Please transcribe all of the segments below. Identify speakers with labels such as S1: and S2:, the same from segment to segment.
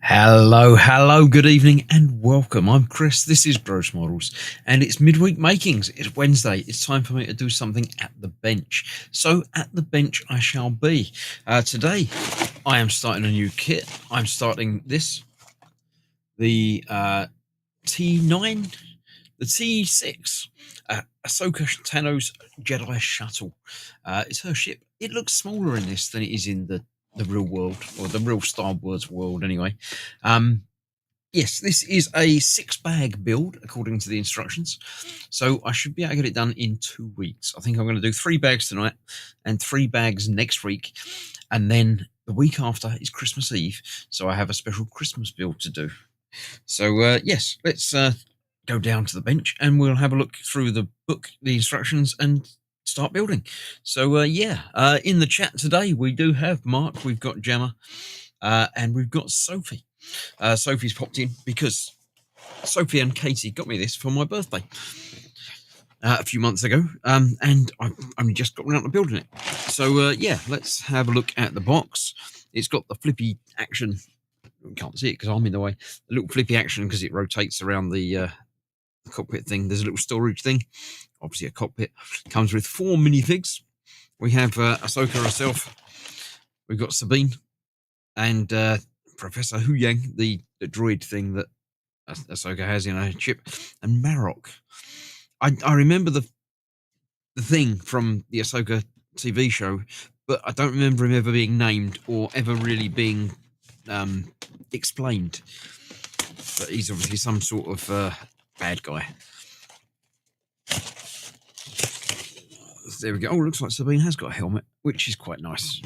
S1: Hello, good evening and welcome. I'm Chris, this is Gross Models and it's Midweek Makings. It's Wednesday, it's time for me to do something at the bench. So at the bench I shall be. Today I am starting a new kit. I'm starting this, the T9, the T6, Ahsoka Tano's Jedi Shuttle. It's her ship. It looks smaller in this than it is in the real world, or the real Star Wars world anyway. Yes, this is a 6-bag build according to the instructions, so I should be able to get it done in 2 weeks. I think I'm going to do 3 bags tonight and 3 bags next week, and then the week after is Christmas Eve, so I have a special Christmas build to do. So yes, let's go down to the bench and we'll have a look through the book, the instructions, and start building. So in the chat today we do have Mark, we've got Gemma, and we've got Sophie. Sophie's popped in because Sophie and Katie got me this for my birthday a few months ago, and I've only just got around to building it. So yeah, let's have a look at the box. It's got the flippy action. You can't see it because I'm in the way. The little flippy action because it rotates around the cockpit thing. There's a little storage thing, obviously a cockpit. Comes with 4 minifigs. We have Ahsoka herself. We've got Sabine and Professor Huyang, the droid thing that Ahsoka has in her ship, and Marok. I remember the thing from the Ahsoka TV show, but I don't remember him ever being named or ever really being explained. But he's obviously some sort of bad guy. There we go. Oh, looks like Sabine has got a helmet, which is quite nice.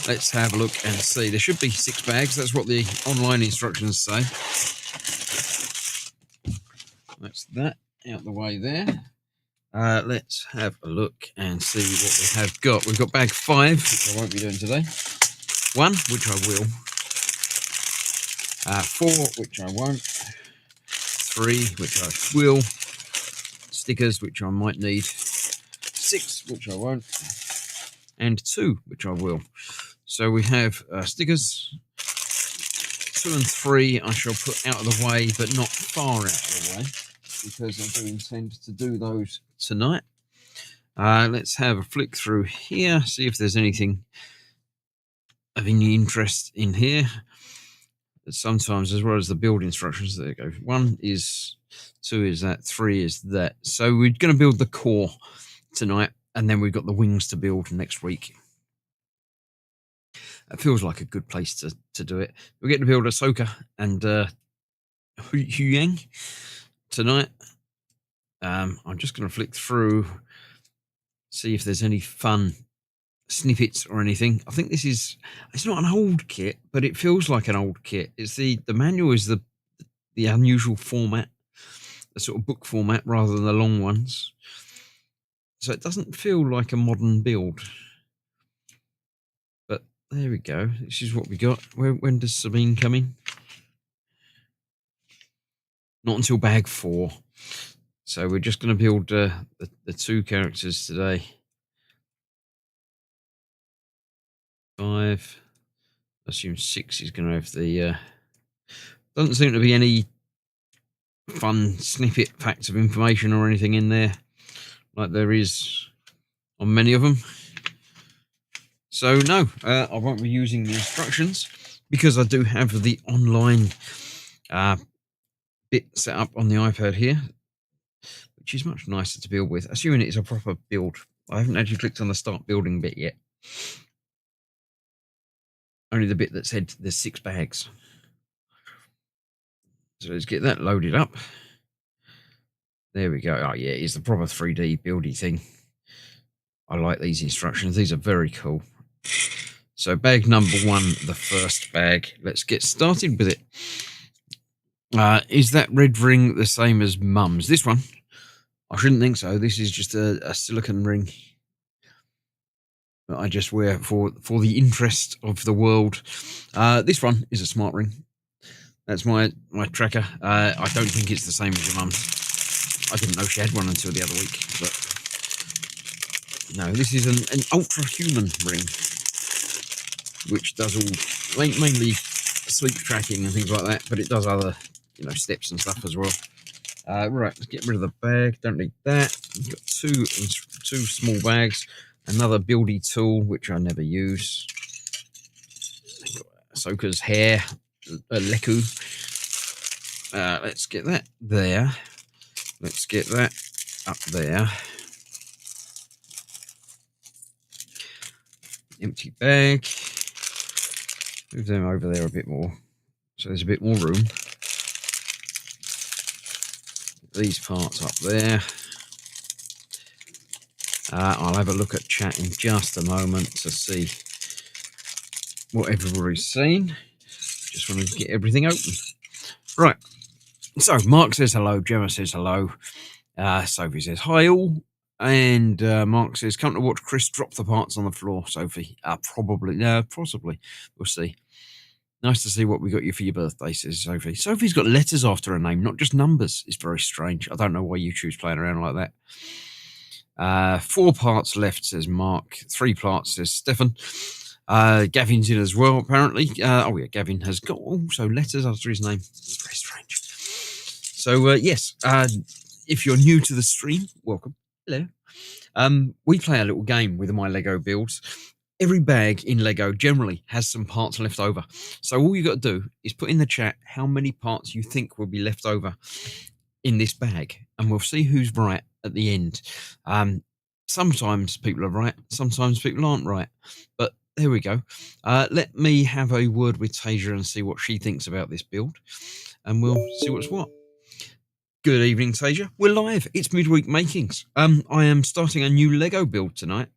S1: Let's have a look and see. There should be 6 bags. That's what the online instructions say. That's that out the way there. Let's have a look and see what we have got. We've got bag 5, which I won't be doing today. 1, which I will. 4, which I won't. 3, which I will. Stickers, which I might need. 6, which I won't. And 2, which I will. So we have stickers. 2 and 3 I shall put out of the way, but not far out of the way, because I do intend to do those tonight. Let's have a flick through here, see if there's anything of any interest in here. Sometimes, as well as the build instructions, there you go. 1 is, 2 is that, 3 is that. So we're going to build the core tonight, and then we've got the wings to build next week. It feels like a good place to do it. We're getting to build Ahsoka and Huyang tonight. I'm just going to flick through, see if there's any fun snippets or anything. I think this is, it's not an old kit, but it feels like an old kit. It's the manual is the unusual format, the sort of book format rather than the long ones. So it doesn't feel like a modern build. But there we go. This is what we got. When does Sabine come in? Not until bag 4. So we're just going to build the 2 characters today. 5. I assume 6 is going to have the... doesn't seem to be any fun snippet facts of information or anything in there, like there is on many of them. So no, I won't be using the instructions because I do have the online bit set up on the iPad here, which is much nicer to build with, assuming it is a proper build. I haven't actually clicked on the start building bit yet. Only the bit that said there's 6 bags. So let's get that loaded up. There we go. Oh yeah, it's the proper 3D buildy thing. I like these instructions. These are very cool. So bag number 1, the first bag. Let's get started with it. Is that red ring the same as Mum's? This one? I shouldn't think so. This is just a silicone ring that I just wear for the interest of the world. This one is a smart ring. That's my tracker. I don't think it's the same as your Mum's. I didn't know she had one until the other week, but no, this is an ultra human ring, which does all mainly sleep tracking and things like that, but it does other, steps and stuff as well. Right, let's get rid of the bag. Don't need that. We've got two small bags. Another buildy tool, which I never use. Ahsoka's hair, Leku. Let's get that there. Let's get that up there. Empty bag. Move them over there a bit more, so there's a bit more room. These parts up there. I'll have a look at chat in just a moment to see what everybody's seen. Just want to get everything open. Right. So Mark says hello. Gemma says hello. Sophie says hi all. And Mark says, come to watch Chris drop the parts on the floor, Sophie. Probably. No, possibly. We'll see. Nice to see what we got you for your birthday, says Sophie. Sophie's got letters after her name, not just numbers. It's very strange. I don't know why YouTube's playing around like that. 4 parts left, says Mark. 3 parts, says Stefan. Gavin's in as well, apparently. Gavin has got also letters after his name. It's very strange. So, yes, if you're new to the stream, welcome. Hello. We play a little game with my Lego builds. Every bag in Lego generally has some parts left over. So all you got to do is put in the chat how many parts you think will be left over in this bag, and we'll see who's right at the end. Sometimes people are right, sometimes people aren't right, but there we go. Let me have a word with Tasia and see what she thinks about this build, and we'll see what's what. Good evening, Tasia. We're live. It's Midweek Makings. I am starting a new Lego build tonight.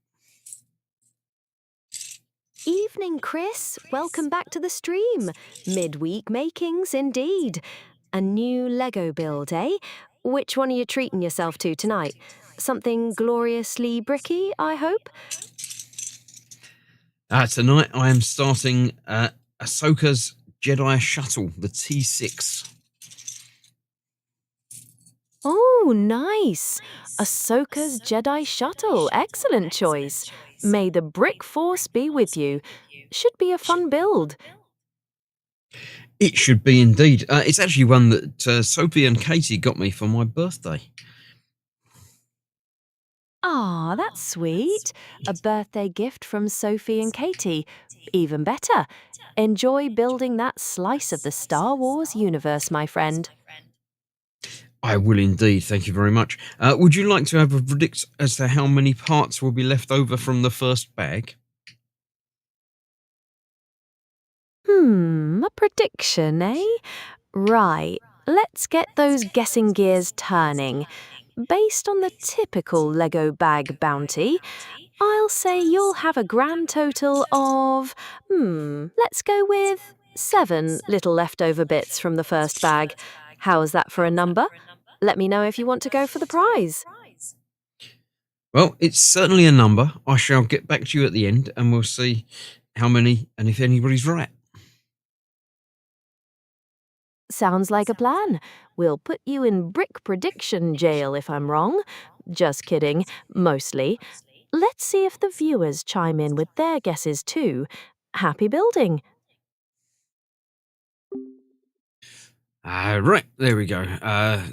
S2: Evening, Chris. Welcome back to the stream. Midweek Makings, indeed. A new Lego build, eh? Which one are you treating yourself to tonight? Something gloriously bricky, I hope?
S1: Tonight I am starting Ahsoka's Jedi Shuttle, the T6.
S2: Oh, nice. Ahsoka's Jedi Shuttle. Excellent choice. May the brick force be with you. Should be a fun build.
S1: It should be indeed. It's actually one that Sophie and Katie got me for my birthday.
S2: Ah, that's sweet. A birthday gift from Sophie and Katie. Even better. Enjoy building that slice of the Star Wars universe, my friend.
S1: I will indeed. Thank you very much. Would you like to have a predict as to how many parts will be left over from the first bag?
S2: A prediction, eh? Right, let's get those guessing gears turning. Based on the typical Lego bag bounty, I'll say you'll have a grand total of, let's go with 7 little leftover bits from the first bag. How's that for a number? Let me know if you want to go for the prize.
S1: Well, it's certainly a number. I shall get back to you at the end and we'll see how many and if anybody's right.
S2: Sounds like a plan. We'll put you in brick prediction jail if I'm wrong. Just kidding, mostly. Let's see if the viewers chime in with their guesses too. Happy building.
S1: Right, there we go.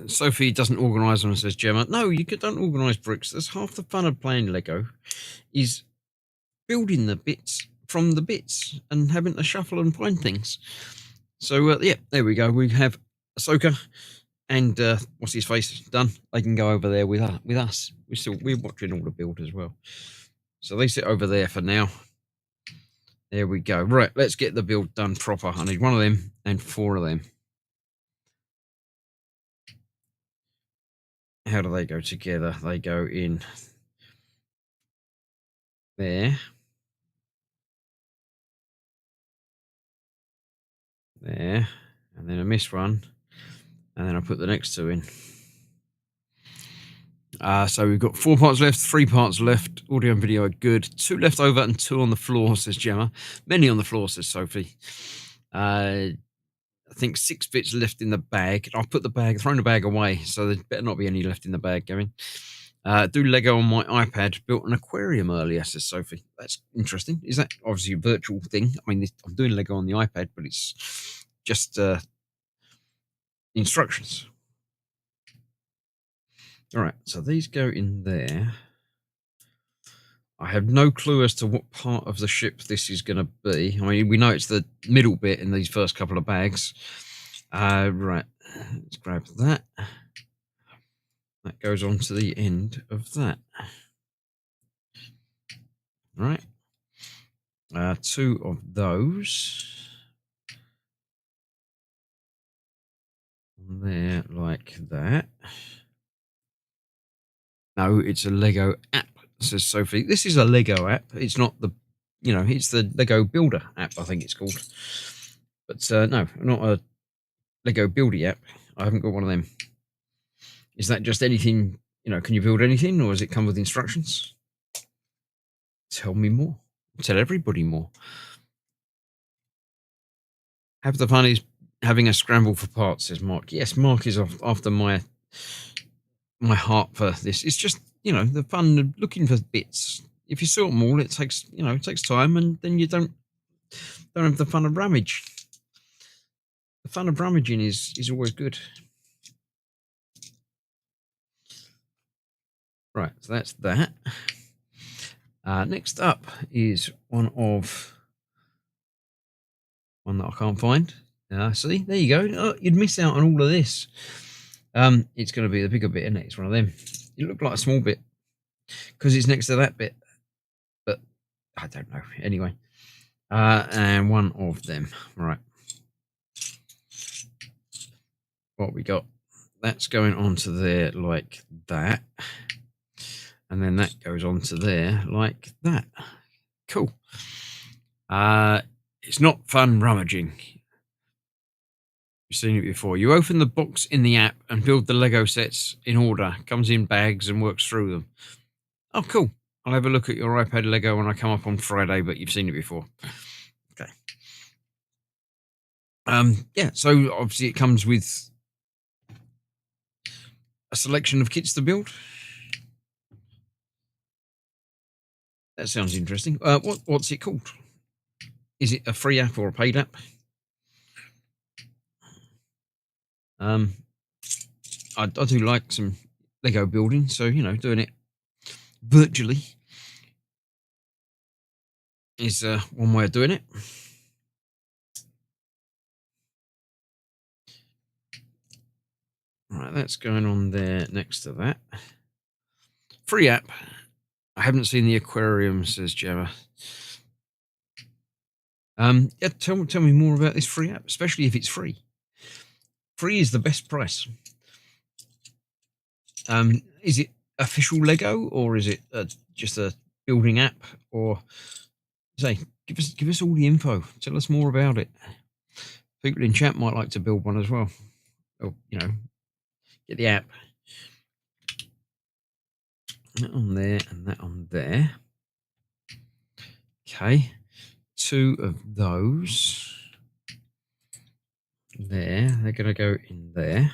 S1: Sophie doesn't organise them, says Gemma. No, you don't organise bricks. That's half the fun of playing Lego, is building the bits from the bits and having to shuffle and find things. So, yeah, there we go. We have Ahsoka and what's his face done. They can go over there with us. We're watching all the build as well. So they sit over there for now. There we go. Right, let's get the build done proper. I need 1 of them and 4 of them. How do they go together? They go in there. There. And then I miss one. And then I put the next 2 in. So we've got 4 parts left, 3 parts left. Audio and video are good. 2 left over and 2 on the floor, says Gemma. Many on the floor, says Sophie. I think 6 bits left in the bag. I've thrown the bag away, so there better not be any left in the bag, Gavin. Do Lego on my iPad. Built an aquarium earlier, says Sophie. That's interesting. Is that obviously a virtual thing? I mean, I'm doing Lego on the iPad, but it's just instructions. All right, so these go in there. I have no clue as to what part of the ship this is going to be. I mean, we know it's the middle bit in these first couple of bags. Right, let's grab that. That goes on to the end of that. Right. 2 of those. There, like that. No, it's a Lego app, says Sophie. This is a Lego app. It's not the, it's the Lego Builder app, I think it's called. But no, not a Lego Buildy app. I haven't got one of them. Is that just anything, can you build anything, or does it come with instructions? Tell me more. Tell everybody more. Have the fun is having a scramble for parts, says Mark. Yes, Mark is after my heart for this. It's just, the fun of looking for bits. If you sort them all, it takes time, and then you don't have the fun of rummage. The fun of rummaging is always good. Right, so that's that. Next up is one that I can't find. See, there you go. Oh, you'd miss out on all of this. It's going to be the bigger bit, isn't it? It's one of them. It looked like a small bit because it's next to that bit, but I don't know. Anyway, and one of them. Right. What we got? That's going onto there like that, and then that goes onto there like that. Cool. It's not fun rummaging. You've seen it before. You open the box in the app and build the Lego sets in order. Comes in bags and works through them. Oh, cool. I'll have a look at your iPad Lego when I come up on Friday, but you've seen it before. Okay. Yeah, so obviously it comes with a selection of kits to build. That sounds interesting. What's it called? Is it a free app or a paid app? I do like some Lego building, so doing it virtually is one way of doing it. Right, that's going on there next to that. Free app. I haven't seen the aquarium, says Gemma. Yeah, tell me more about this free app, especially if it's free. Free is the best price. Is it official Lego, or is it just a building app? Or say, give us all the info. Tell us more about it. People in chat might like to build one as well. Or get the app. That on there and that on there. Okay, 2 of those. There, they're going to go in there.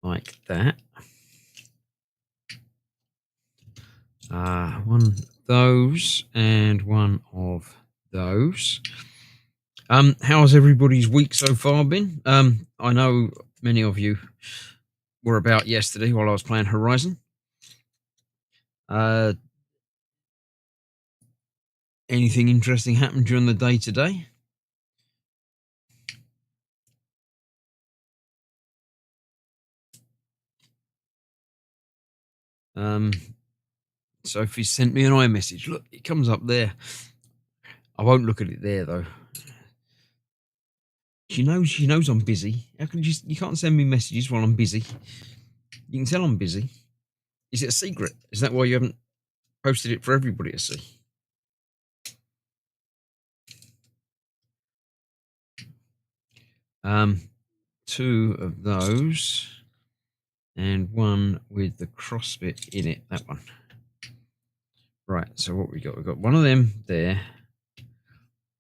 S1: Like that. One of those and one of those. How's everybody's week so far been? I know many of you were about yesterday while I was playing Horizon. Anything interesting happened during the day today? Sophie sent me an iMessage. Look, it comes up there. I won't look at it there though. She knows I'm busy. How can you can't send me messages while I'm busy? You can tell I'm busy. Is it a secret? Is that why you haven't posted it for everybody to see? Two of those and one with the cross bit in it, that one. Right, so what we got? We've got one of them there,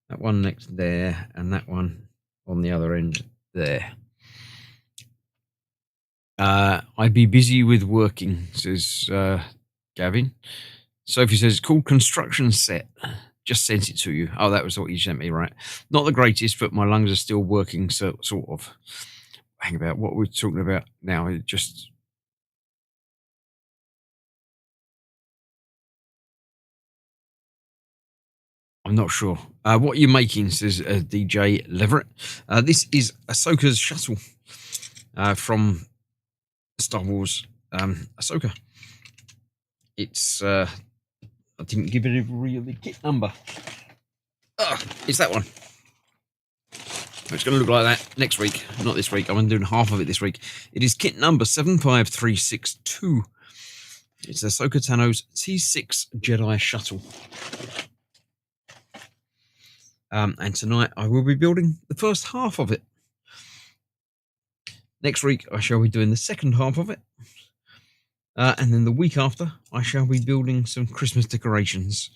S1: that one next there, and that one on the other end there. I'd be busy with working, says Gavin. Sophie says it's called construction set. just sent it to you. Oh, that was what you sent me, right? Not the greatest, but my lungs are still working, so, sort of. Hang about what we're talking about now. It just. I'm not sure. What are you making, says DJ Leverett. This is Ahsoka's shuttle from Star Wars Ahsoka. It's I didn't give it a real kit number. It's that one. It's going to look like that next week, not this week. I'm doing half of it this week. It is kit number 75362. It's Ahsoka Tano's T6 Jedi Shuttle. And tonight I will be building the first half of it. Next week I shall be doing the second half of it. And then the week after, I shall be building some Christmas decorations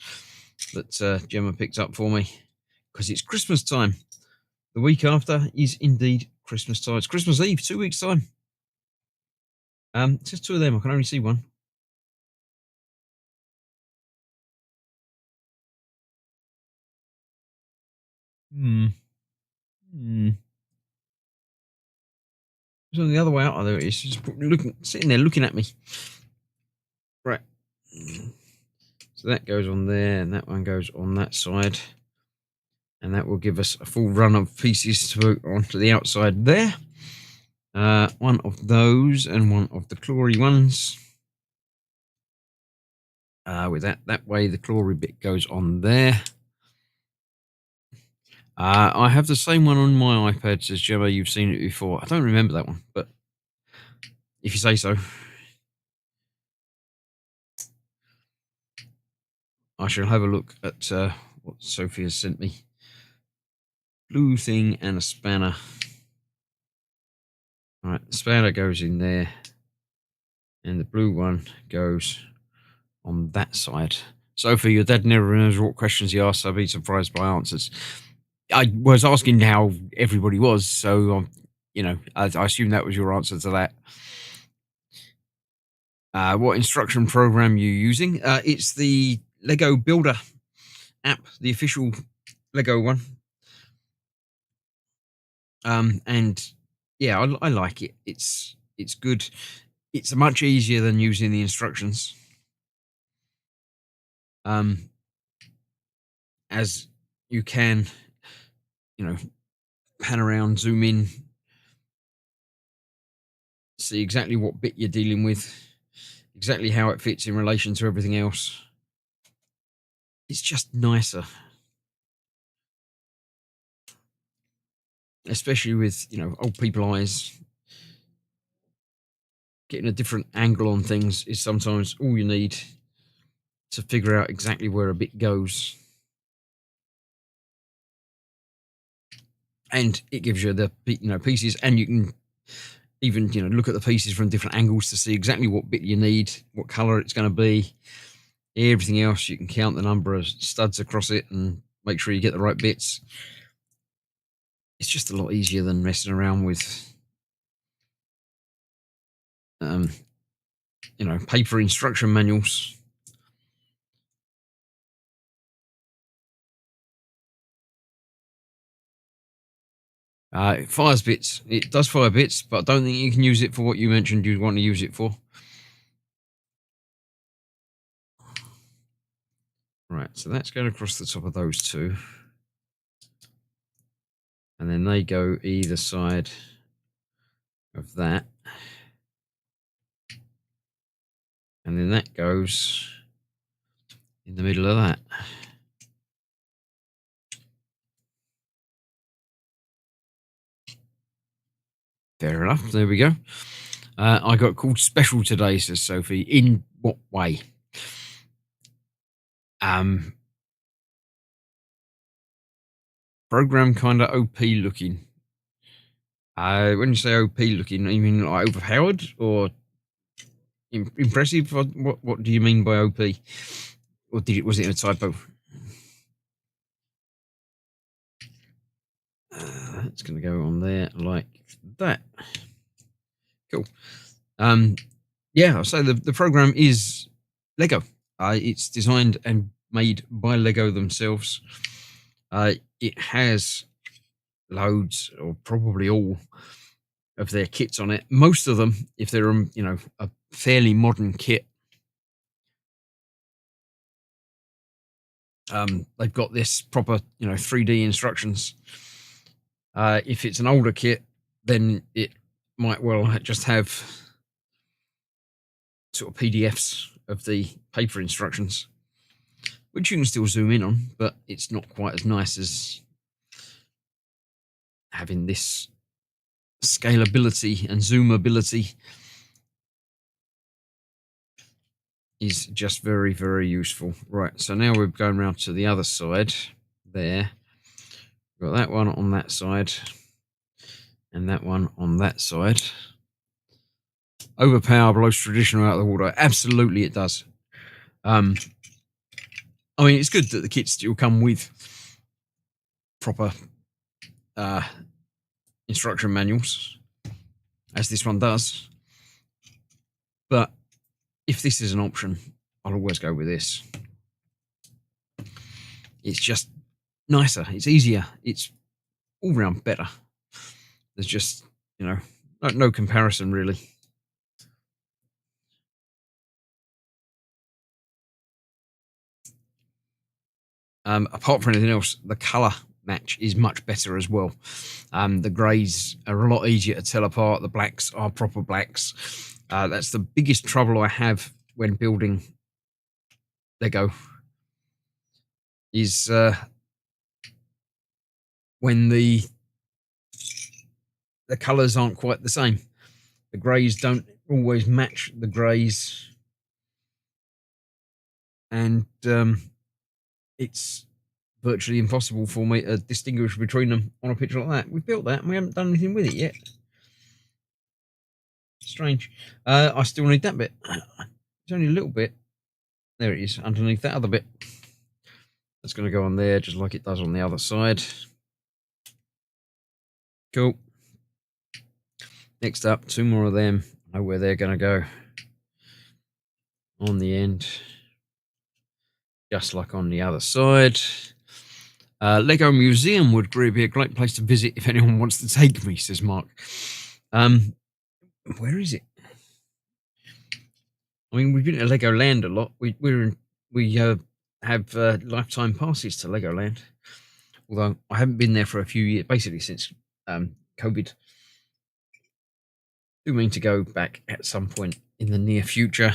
S1: that Gemma picked up for me, because it's Christmas time. The week after is indeed Christmas time. It's Christmas Eve, 2 weeks' time. It's just two of them. I can only see one. It's on the other way out. Oh, there it is. Just sitting there looking at me. Right. So that goes on there, and that one goes on that side. And that will give us a full run of pieces to put onto the outside there. One of those and one of the Clory ones. With that way, the Clory bit goes on there. I have the same one on my iPad, says Gemma. You've seen it before. I don't remember that one, but if you say so. I shall have a look at what Sophie has sent me. Blue thing and a spanner. All right, the spanner goes in there, and the blue one goes on that side. Sophie, your dad never knows what questions he asks, so I'd be surprised by answers. I was asking how everybody was, so I assume that was your answer to that. What instruction program are you using? It's the Lego Builder app, the official Lego one. And yeah, I like it. It's good. It's much easier than using the instructions. As you can, pan around, zoom in, see exactly what bit you're dealing with, exactly how it fits in relation to everything else. It's just nicer. Especially with, old people eyes. Getting a different angle on things is sometimes all you need to figure out exactly where a bit goes. And it gives you the, pieces, and you can even, look at the pieces from different angles to see exactly what bit you need, what color it's going to be. Everything else, you can count the number of studs across it and make sure you get the right bits. It's just a lot easier than messing around with, paper instruction manuals. It fires bits. It does fire bits, but I don't think you can use it for what you mentioned you'd want to use it for. Right, so that's going across the top of those two. And then they go either side of that. And then that goes in the middle of that. Fair enough. There we go. I got called special today, says Sophie. In what way? Program kind of OP looking. When you say OP looking, you mean like overpowered or impressive? What do you mean by OP? Or was it a typo? It's going to go on there like that. Cool. Yeah, so the program is Lego. It's designed and made by Lego themselves. It has loads, or probably all, of their kits on it. Most of them, if they're a fairly modern kit, they've got this proper 3D instructions. If it's an older kit, then it might well just have sort of PDFs of the paper instructions, which you can still zoom in on, but it's not quite as nice as having this scalability and zoomability. Is just very, very useful. Right, so now we're going around to the other side there. Got that one on that side and that one on that side. Overpower blows traditional out of the water. Absolutely it does. I mean, it's good that the kits still come with proper instruction manuals, as this one does. But if this is an option, I'll always go with this. It's just nicer. It's easier. It's all round better. There's just, no comparison really. Apart from anything else, the colour match is much better as well. The greys are a lot easier to tell apart. The blacks are proper blacks. That's the biggest trouble I have when building Lego, is when the colours aren't quite the same. The greys don't always match the greys, and it's virtually impossible for me to distinguish between them on a picture like that. We've built that and we haven't done anything with it yet. Strange. I still need that bit. It's only a little bit. There it is, underneath that other bit. That's going to go on there just like it does on the other side. Cool. Next up, 2 more of them. I know where they're going to go. On the end. Just like on the other side. Lego Museum would be a great place to visit if anyone wants to take me, says Mark. Where is it? I mean, we've been to Legoland a lot. We have lifetime passes to Legoland. Although I haven't been there for a few years, basically since COVID. Do mean to go back at some point in the near future.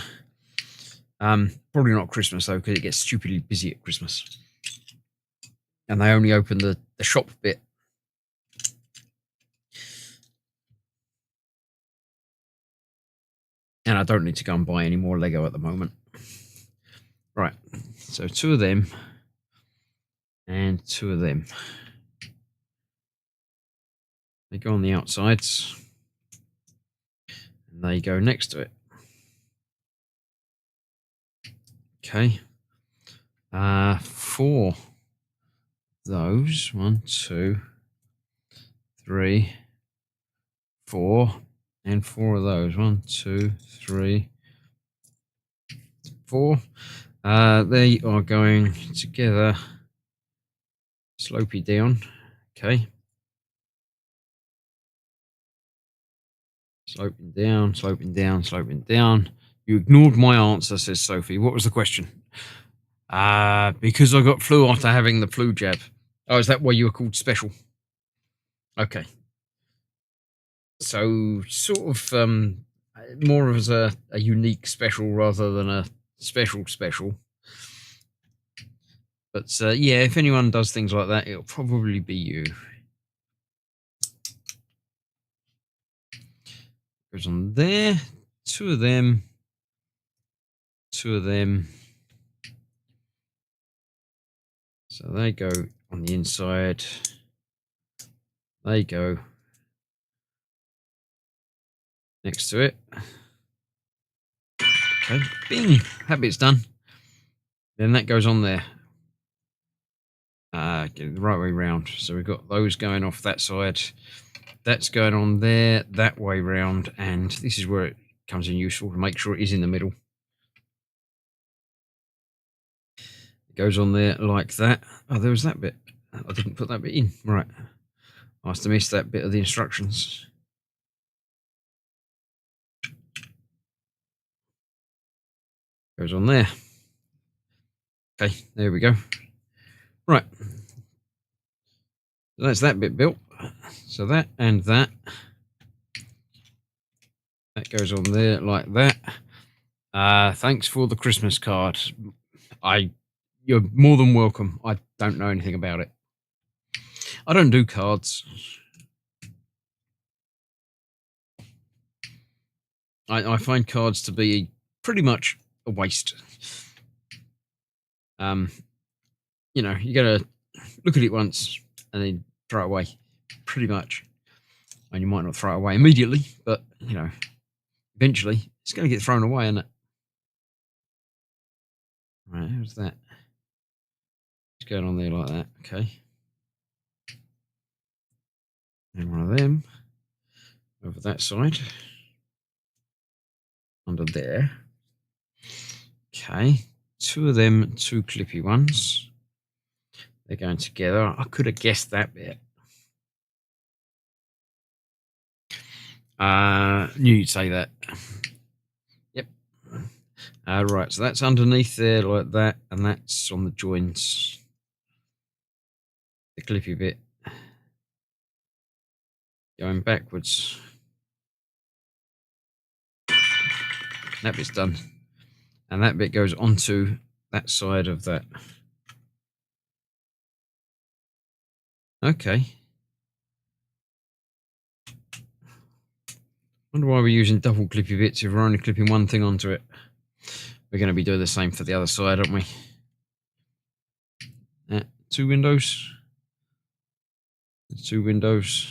S1: Probably not Christmas though, because it gets stupidly busy at Christmas. And they only open the shop bit. And I don't need to go and buy any more Lego at the moment. Right, so 2 of them and 2 of them. They go on the outsides and they go next to it. Okay. 4 those. 1, 2, 3, 4, and 4 of those. 1, 2, 3, 4. They are going together. Slopey down. Okay. Sloping down, sloping down, sloping down. You ignored my answer, says Sophie. What was the question? Because I got flu after having the flu jab. Oh, is that why you were called special? Okay. So, sort of more as a unique special rather than a special. But yeah, if anyone does things like that, it'll probably be you. Goes on there. 2 of them. 2 of them. So they go on the inside. They go next to it. Okay, bing, that bit's done. Then that goes on there. Get it the right way round. So we've got those going off that side. That's going on there, that way round, and this is where it comes in useful to make sure it is in the middle. goes on there like that. Oh, there was that bit. I didn't put that bit in. Right. I must have missed that bit of the instructions. Goes on there. Okay, there we go. Right. That's that bit built. So that and that. That goes on there like that. Thanks for the Christmas card. You're more than welcome. I don't know anything about it. I don't do cards. I find cards to be pretty much a waste. You know, you gotta look at it once and then throw it away, pretty much. And you might not throw it away immediately, but you know, eventually it's going to get thrown away, isn't it? Right, how's that? It's going on there like that. Okay. And one of them over that side. Under there. Okay. Two of them, two clippy ones. They're going together. I could have guessed that bit. Knew you'd say that. Yep. Right, so that's underneath there like that, and that's on the joints. The clippy bit. Going backwards. That bit's done. And that bit goes onto that side of that. Okay. Wonder why we're using double clippy bits if we're only clipping one thing onto it. We're going to be doing the same for the other side, aren't we? Two windows. Two windows.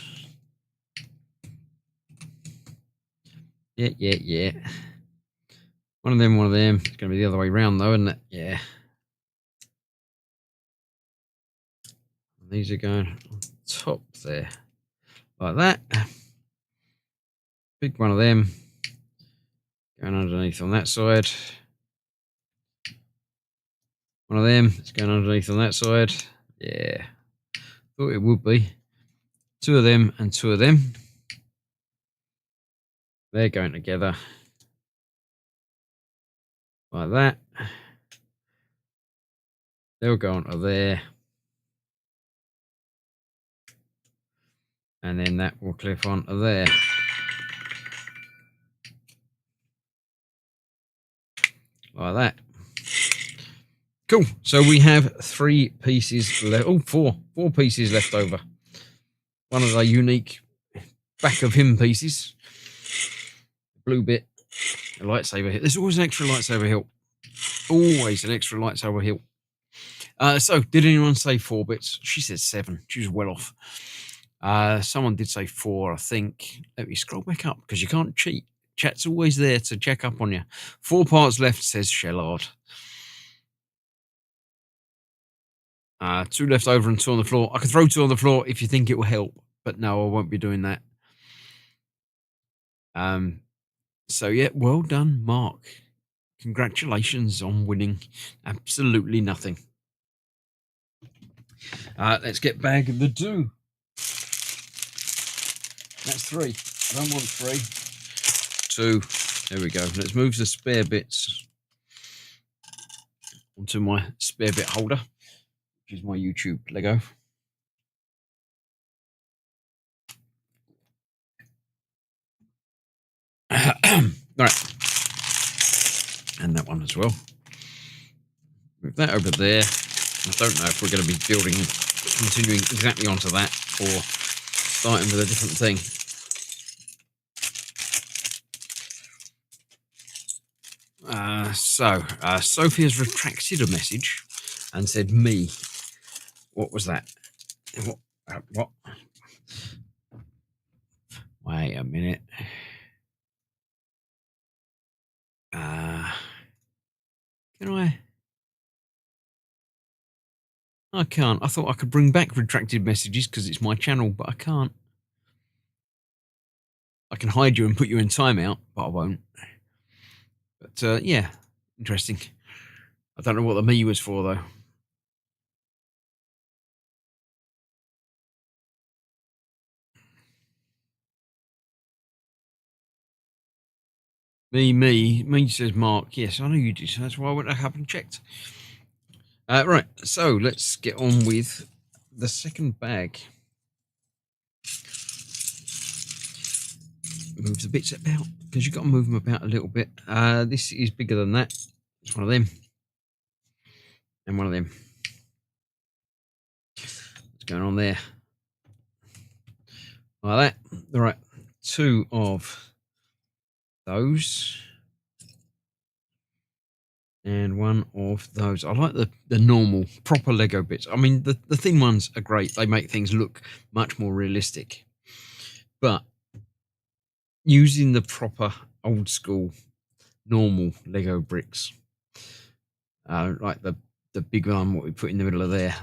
S1: Yeah. One of them, one of them. It's going to be the other way around though, isn't it? Yeah. And these are going on top there. Like that. Big one of them. Going underneath on that side. One of them. It's going underneath on that side. Yeah. Thought it would be. Two of them and two of them. They're going together. Like that. They'll go onto there. And then that will clip onto there. Like that. Cool. So we have 3 pieces left. Oh, four pieces left over. One of the unique back of him pieces. Blue bit. A lightsaber hilt. There's always an extra lightsaber hilt. Always an extra lightsaber hilt. So, did anyone say 4 bits? She said 7. She was well off. Someone did say 4, I think. Let me scroll back up because you can't cheat. Chat's always there to check up on you. 4 parts left, says Shellard. 2 left over and 2 on the floor. I can throw 2 on the floor if you think it will help, but no, I won't be doing that. So yeah, well done, Mark. Congratulations on winning absolutely nothing. Let's get bag of the do. That's 3. I don't want 3. 2. There we go. Let's move the spare bits onto my spare bit holder, which is my YouTube Lego. Right. And that one as well. Move that over there. I don't know if we're going to be continuing exactly onto that, or starting with a different thing. Sophie has retracted a message and said me. What was that? What? Wait a minute. Can I? I can't. I thought I could bring back retracted messages because it's my channel, but I can't. I can hide you and put you in timeout, but I won't. But yeah, interesting. I don't know what the me was for though. Me, says Mark. Yes, I know you did. So that's why I went up and checked. Right, so let's get on with the second bag. Move the bits about, because you've got to move them about a little bit. This is bigger than that. It's one of them. And one of them. What's going on there? Like that. All right, two of those. And one of those. I like the normal, proper Lego bits. I mean, the thin ones are great. They make things look much more realistic. But using the proper, old school, normal Lego bricks, like the big one, what we put in the middle of there,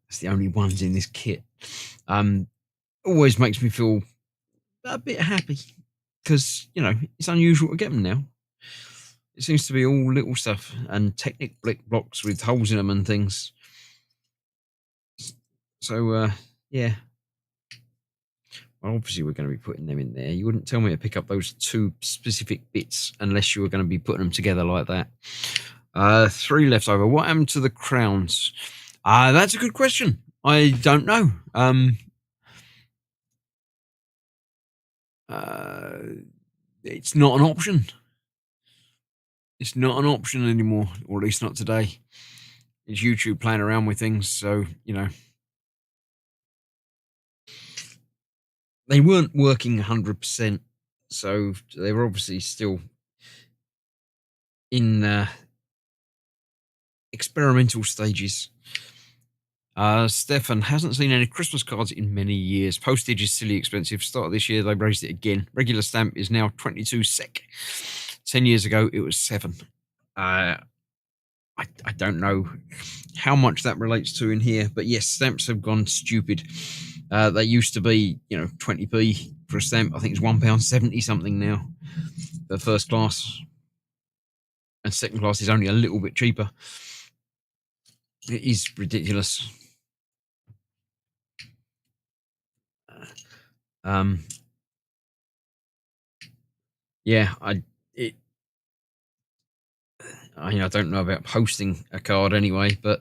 S1: it's the only ones in this kit, always makes me feel a bit happy, because, you know, it's unusual to get them now. It seems to be all little stuff and Technic blocks with holes in them and things. So, yeah. Well, obviously, we're going to be putting them in there. You wouldn't tell me to pick up those two specific bits unless you were going to be putting them together like that. Three left over. What happened to the crowns? That's a good question. I don't know. It's not an option. It's not an option anymore, or at least not today. It's YouTube playing around with things, so, you know. They weren't working 100%, so they were obviously still in experimental stages. Stefan hasn't seen any Christmas cards in many years. Postage is silly expensive. Start of this year, they raised it again. Regular stamp is now 22 sec. 10 years ago, it was 7. I don't know how much that relates to in here, but yes, stamps have gone stupid. They used to be, 20p for a stamp. I think it's £1.70 something now for first class. And second class is only a little bit cheaper. It is ridiculous. Yeah, I don't know about posting a card anyway, but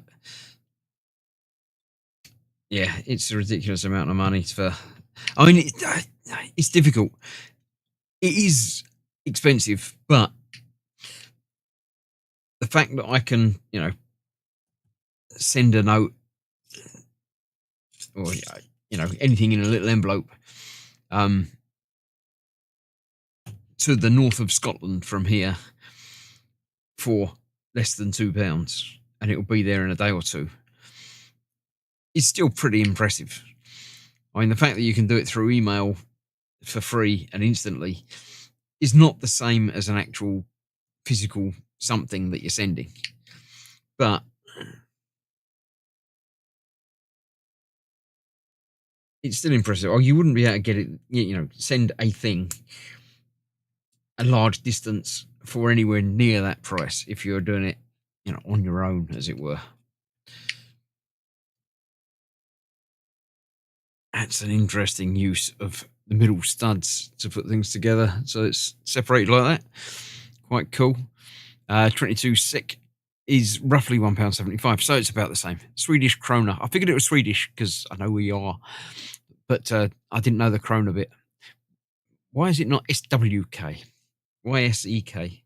S1: yeah, it's a ridiculous amount of money for. I mean, it's difficult. It is expensive, but the fact that I can, send a note or anything in a little envelope, to the north of Scotland from here for less than £2, and it'll be there in a day or two, is still pretty impressive. I mean, the fact that you can do it through email for free and instantly is not the same as an actual physical something that you're sending, but it's still impressive. Oh, you wouldn't be able to get it, send a thing a large distance for anywhere near that price if you're doing it, on your own, as it were. That's an interesting use of the middle studs to put things together, so it's separated like that. Quite cool. 22 SEK is roughly £1.75, so it's about the same. Swedish krona. I figured it was Swedish because I know where you are, but I didn't know the krona bit. Why is it not SWK? Why SEK?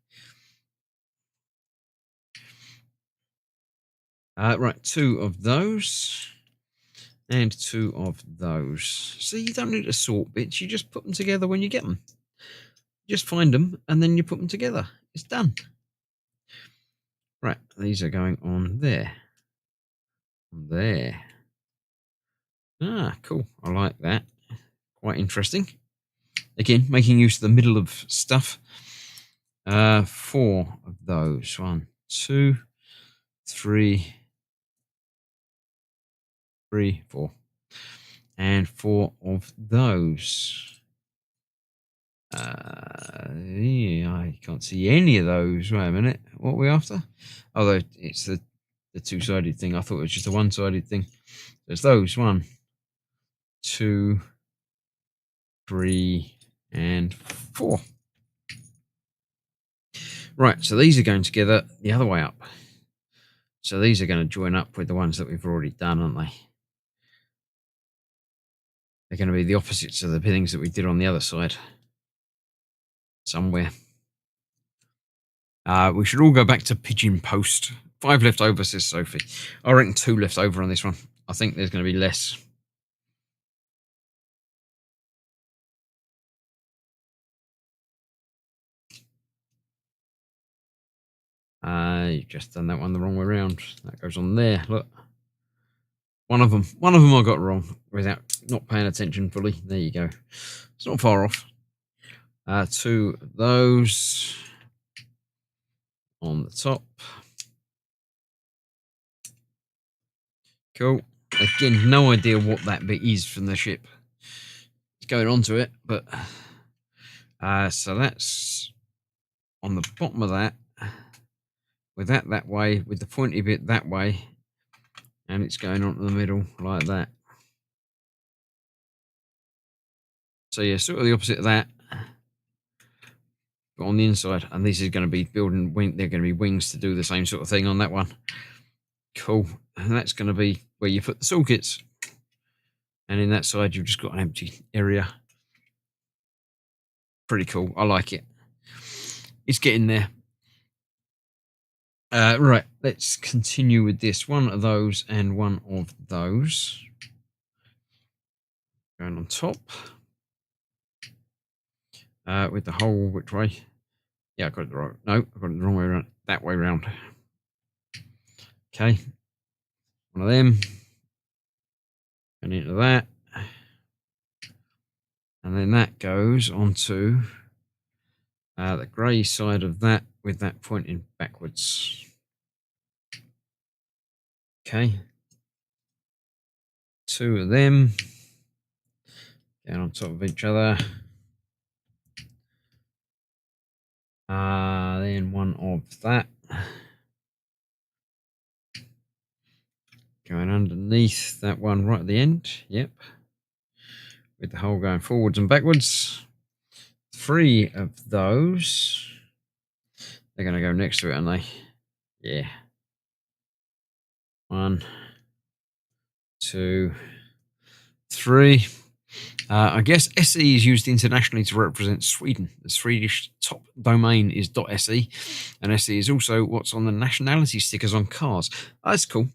S1: Right, 2 of those. And 2 of those. So you don't need to sort bits. You just put them together when you get them. You just find them and then you put them together. It's done. Right, these are going on there. There. Ah, cool. I like that. Quite interesting. Again, making use of the middle of stuff. 4 of those. 1, 2, 3, 4. And 4 of those. Yeah, I can't see any of those. Wait a minute. What are we after? Oh, it's the two-sided thing. I thought it was just a one-sided thing. There's those. 1, 2, 3, and 4. Right, so these are going together the other way up. So these are going to join up with the ones that we've already done, aren't they? They're going to be the opposites of the things that we did on the other side. Somewhere. We should all go back to pigeon post. 5 left over, says Sophie. I reckon 2 left over on this one. I think there's going to be less. You've just done that one the wrong way around. That goes on there. Look. One of them I got wrong without not paying attention fully. There you go. It's not far off. 2 of those on the top. Cool. Again, no idea what that bit is from the ship. It's going onto it, but so that's on the bottom of that. With that way, with the pointy bit that way, and it's going onto the middle like that. So yeah, sort of the opposite of that, but on the inside. And this is going to be building wing. They're going to be wings to do the same sort of thing on that one. Cool. And that's going to be where you put the saw kits. And in that side, you've just got an empty area. Pretty cool. I like it. It's getting there. Right, let's continue with this. One of those and one of those. Going on top. With the hole, which way? Yeah, I got it the right. No, I got it the wrong way around. That way around. Okay. One of them. And into that. And then that goes onto the grey side of that with that pointing backwards. Okay. 2 of them. Down on top of each other. Then one of that. Going underneath that one right at the end. Yep. With the hole going forwards and backwards. 3 of those. They're going to go next to it, aren't they? Yeah. 1, 2, 3. I guess SE is used internationally to represent Sweden. The Swedish top domain is .se, and SE is also what's on the nationality stickers on cars. Oh, that's cool.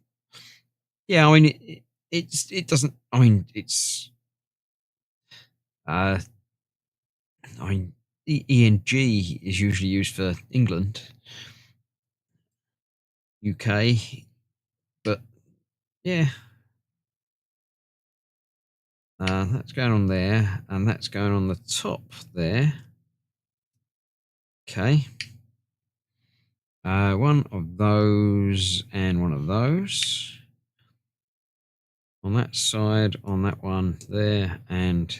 S1: Yeah, I mean, it doesn't. I mean, it's. I mean, ENG is usually used for England, UK, but yeah. That's going on there, and that's going on the top there. Okay. One of those and one of those. On that side, on that one there, and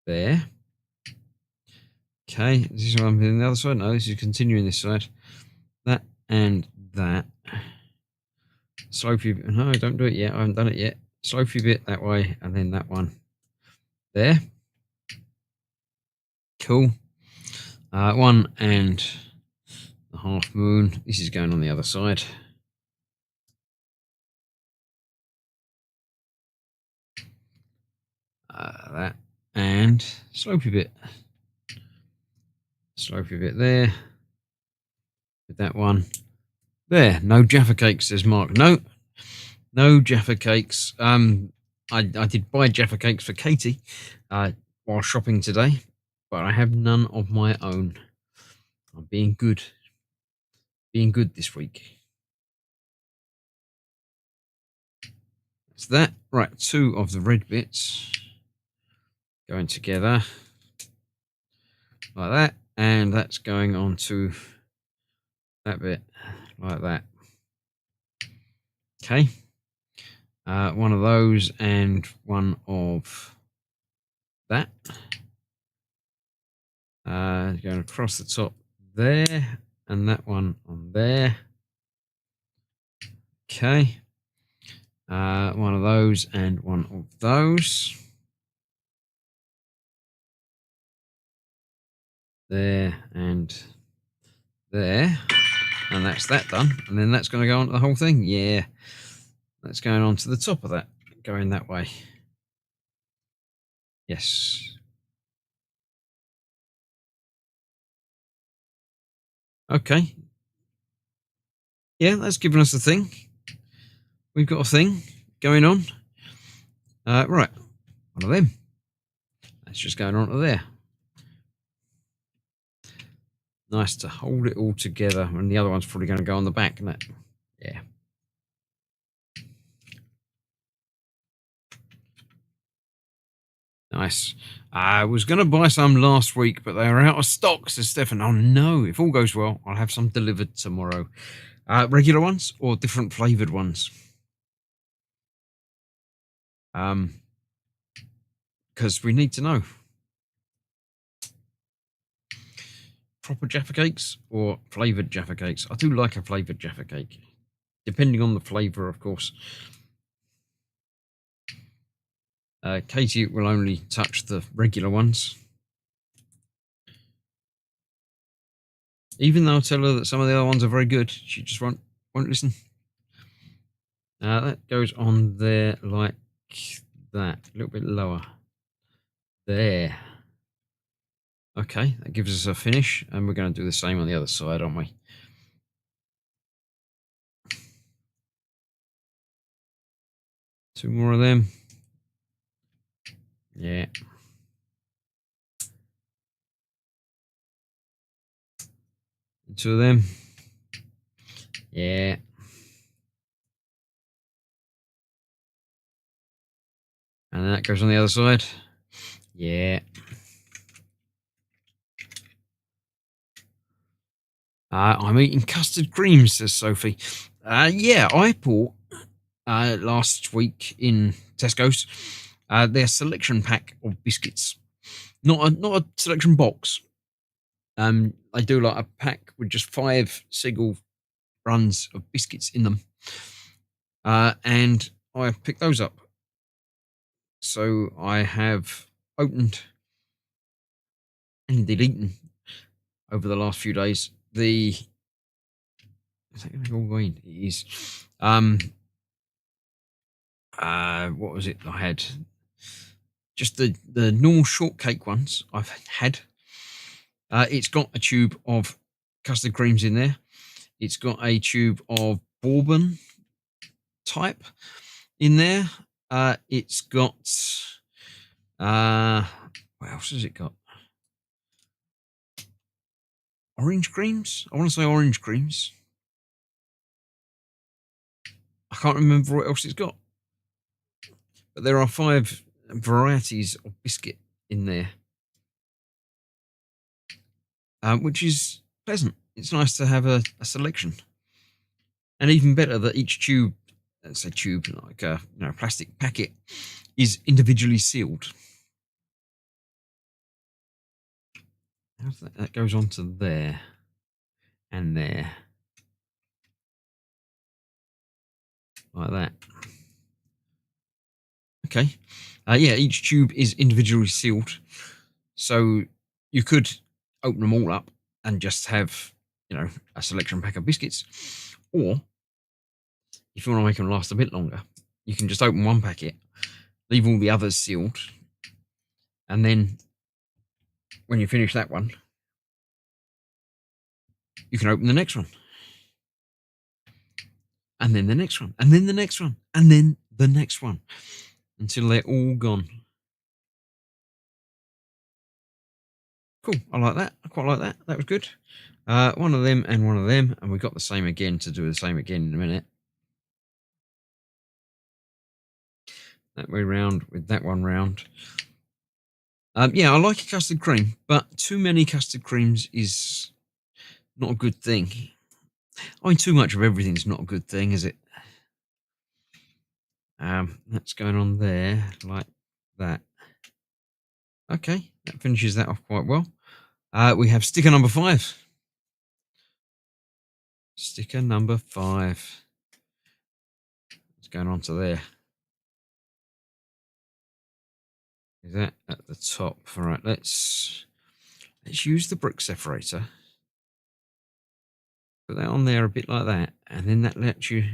S1: there. Okay, this is what I'm doing the other side. No, this is continuing this side. That and that. Slopey. No, don't do it yet. I haven't done it yet. Slopey bit that way, and then that one there. Cool. 1 and the half moon. This is going on the other side. That and slopey bit. Slopey bit there. With that one. There. No Jaffa cakes, says Mark. No Jaffa cakes. I did buy Jaffa cakes for Katie while shopping today, but I have none of my own. I'm being good. Being good this week. That's that. Right, 2 of the red bits going together like that, and that's going on to that bit like that. Okay. 1 of those and 1 of that. Going across the top there, and that one on there. Okay. 1 of those and 1 of those. There and there. And that's that done. And then that's going to go onto the whole thing. Yeah. That's going on to the top of that. Going that way. Yes. Okay. Yeah, that's given us a thing. We've got a thing going on. Right. One of them. That's just going on to there. Nice to hold it all together. And the other one's probably going to go on the back, isn't it? Yeah. Nice. I was going to buy some last week, but they were out of stock, says Stefan. Oh, no. If all goes well, I'll have some delivered tomorrow. Regular ones or different flavoured ones? Because we need to know. Proper Jaffa cakes or flavoured Jaffa cakes? I do like a flavoured Jaffa cake, depending on the flavour, of course. Katie will only touch the regular ones. Even though I tell her that some of the other ones are very good, she just won't listen. That goes on there like that, a little bit lower. There. Okay, that gives us a finish, and we're going to do the same on the other side, aren't we? Two more of them. Yeah. Two of them. Yeah. And then that goes on the other side. Yeah. I'm eating custard creams, says Sophie. Yeah, I bought last week in Tesco's their selection pack of biscuits. Not a selection box. I do like a pack with just 5 single runs of biscuits in them. And I picked those up. So I have opened and indeed eaten over the last few days is that going to go green? It is. What was it I had? Just the normal shortcake ones I've had. It's got a tube of custard creams in there. It's got a tube of bourbon type in there. It's got what else has it got? Orange creams? I want to say orange creams. I can't remember what else it's got. But there are 5 varieties of biscuit in there, which is pleasant. It's nice to have a selection. And even better that each tube, let's say tube, like a plastic packet, is individually sealed. How's that? That goes on to there and there. Like that. Okay. Yeah, each tube is individually sealed. So you could open them all up and just have, a selection pack of biscuits. Or if you want to make them last a bit longer, you can just open one packet, leave all the others sealed, and then when you finish that one, you can open the next one. And then the next one, and then the next one, and then the next one, until they're all gone. Cool, I like that. I quite like that. That was good. One of them and one of them, and we got the same again to do the same again in a minute. That way round with that one round. Yeah, I like a custard cream, but too many custard creams is not a good thing. I mean, too much of everything is not a good thing, is it? That's going on there like that. Okay, that finishes that off quite well. We have sticker number 5. Sticker number 5. It's going on to there. Is that at the top? All right, let's use the brick separator Put that on there a bit like that, and then that lets you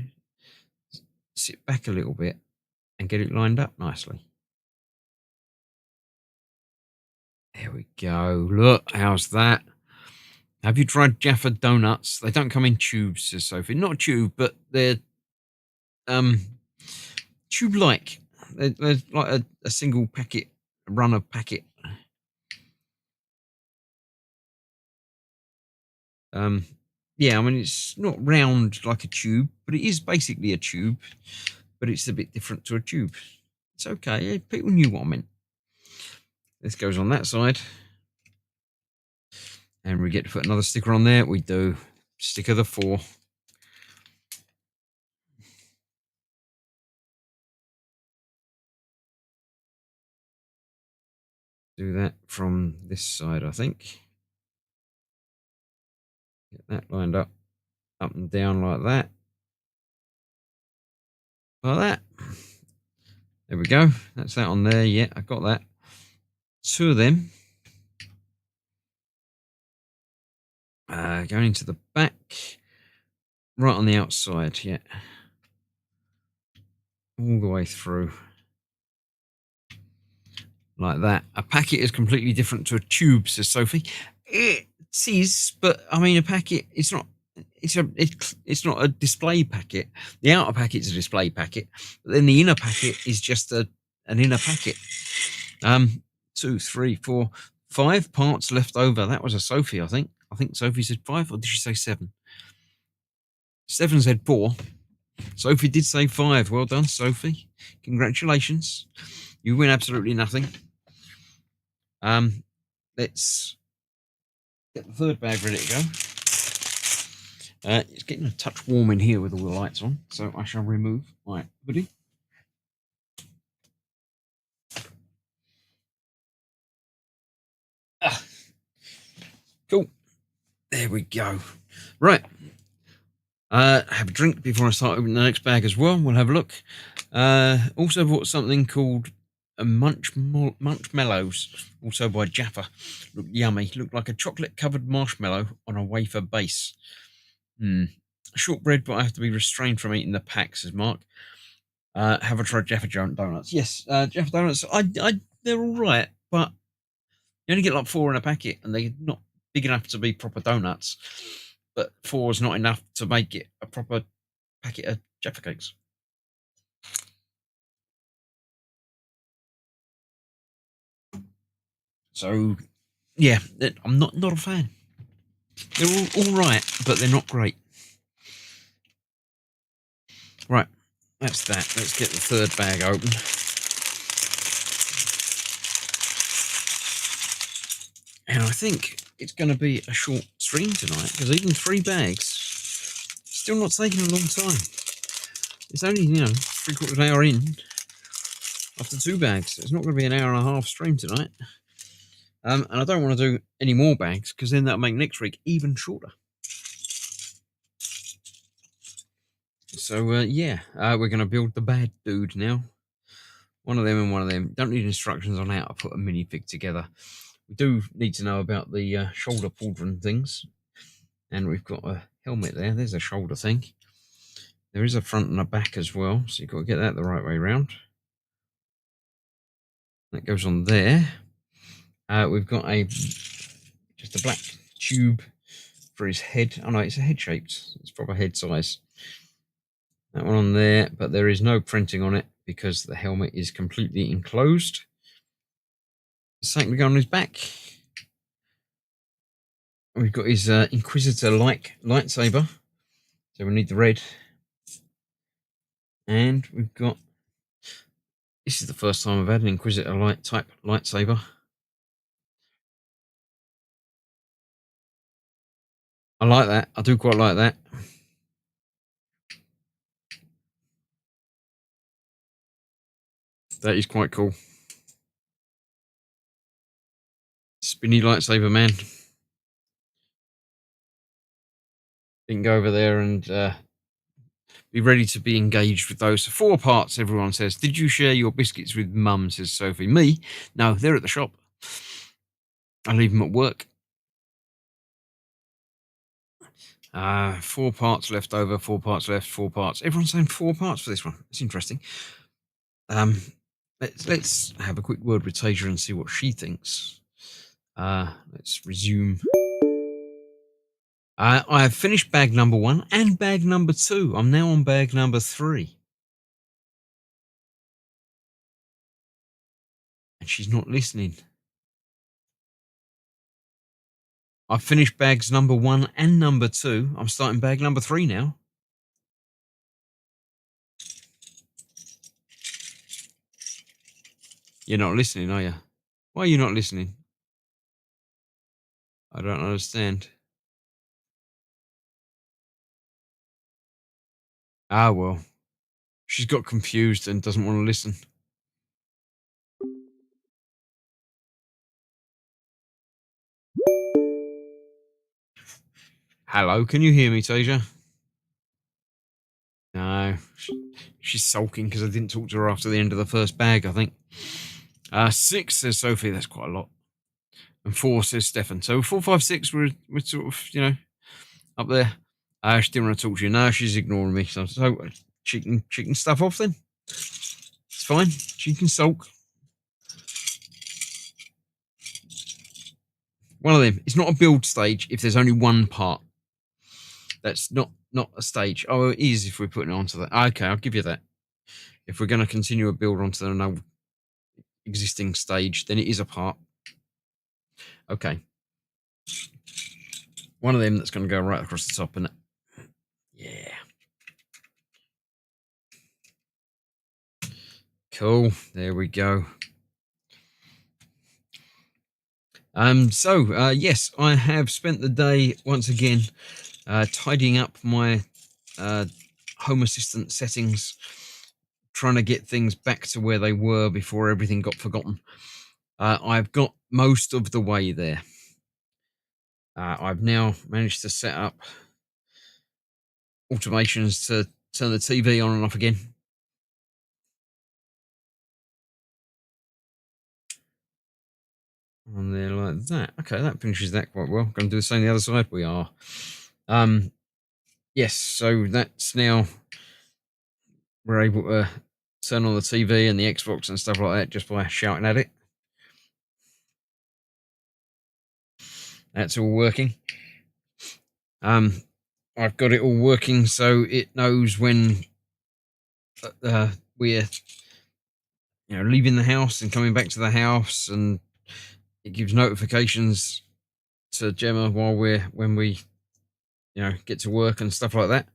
S1: sit back a little bit and get it lined up nicely. There we go. Look, how's that? Have you tried Jaffa donuts? They don't come in tubes, says Sophie. Not a tube, but they're tube-like. They're like a single packet, a runner packet. Yeah, I mean, it's not round like a tube, but it is basically a tube, but it's a bit different to a tube. It's okay. People knew what I meant. This goes on that side. And we get to put another sticker on there. We do. Sticker the 4. Do that from this side, I think. Get that lined up and down like that. Like that. There we go. That's that on there. Yeah, I got that. 2 of them. Going into the back. Right on the outside, yeah. All the way through. Like that. A packet is completely different to a tube, says Sophie. It is, but I mean, a packet, it's not not a display packet. The outer packet's a display packet, but then the inner packet is just an inner packet. 2, 3, 4, 5 parts left over. That was a Sophie, I think. I think Sophie said 5, or did she say 7? 7 said 4. Sophie did say 5. Well done, Sophie. Congratulations. You win absolutely nothing. Let's get the third bag ready to go. It's getting a touch warm in here with all the lights on, so I shall remove my hoodie. Cool. There we go. Right. Have a drink before I start opening the next bag as well. We'll have a look. Also bought something called Munchmellows, also by Jaffa. Looked yummy. Looked like a chocolate-covered marshmallow on a wafer base. Shortbread, but I have to be restrained from eating the pack, says Mark. Have I tried Jaffa donuts? Yes, Jaffa donuts. They're all right, but you only get like 4 in a packet, and they're not big enough to be proper donuts. But 4 is not enough to make it a proper packet of Jaffa cakes. So, yeah, I'm not a fan. They're all right, but they're not great. Right, that's that. Let's get the third bag open. And I think it's going to be a short stream tonight, because even 3 bags, still not taking a long time. It's only, 3/4 of an hour in after 2 bags. It's not going to be an hour and a half stream tonight. And I don't want to do any more bags, because then that'll make next week even shorter. So, we're going to build the bad dude now. One of them and one of them. Don't need instructions on how to put a minifig together. We do need to know about the shoulder pauldron things. And we've got a helmet there. There's a shoulder thing. There is a front and a back as well, so you've got to get that the right way around. That goes on there. We've got just a black tube for his head. Oh no, it's a head shaped. It's proper head size. That one on there, but there is no printing on it because the helmet is completely enclosed. Something to go on his back. We've got his Inquisitor-like lightsaber. So we need the red. And we've got... This is the first time I've had an Inquisitor-like type lightsaber. I like that. I do quite like that. That is quite cool. Spinny lightsaber man. You can go over there and be ready to be engaged with those. 4 parts, everyone says. Did you share your biscuits with Mum, says Sophie. Me? No, they're at the shop. I leave them at work. 4 parts left over, 4 parts left, 4 parts. Everyone's saying 4 parts for this one. It's interesting. Let's have a quick word with Tasia and see what she thinks. Let's resume. I have finished bag number 1 and bag number 2. I'm now on bag number 3. And she's not listening. I've finished bags number 1 and number 2. I'm starting bag number 3 now. You're not listening, are you? Why are you not listening? I don't understand. Ah, well. She's got confused and doesn't want to listen. Hello, can you hear me, Tasia? No. She's sulking because I didn't talk to her after the end of the first bag, I think. 6, says Sophie. That's quite a lot. And 4, says Stefan. So 4, 5, 6, we're sort of, up there. She didn't want to talk to you. No, she's ignoring me. So she can stuff off then. It's fine. She can sulk. One of them. It's not a build stage if there's only one part. That's not a stage. Oh, it is if we're putting it onto that. Okay, I'll give you that. If we're going to continue a build onto an existing stage, then it is a part. Okay. One of them that's going to go right across the top, isn't it? Yeah. Cool. There we go. Yes, I have spent the day once again tidying up my Home Assistant settings, trying to get things back to where they were before everything got forgotten. I've got most of the way there. I've now managed to set up automations to turn the TV on and off again. On there like that. Okay, that finishes that quite well. Going to do the same on the other side. We are. Yes, so that's now we're able to turn on the TV and the Xbox and stuff like that just by shouting at it. That's all working. I've got it all working so it knows when we're leaving the house and coming back to the house, and it gives notifications to Gemma when we get to work and stuff like that,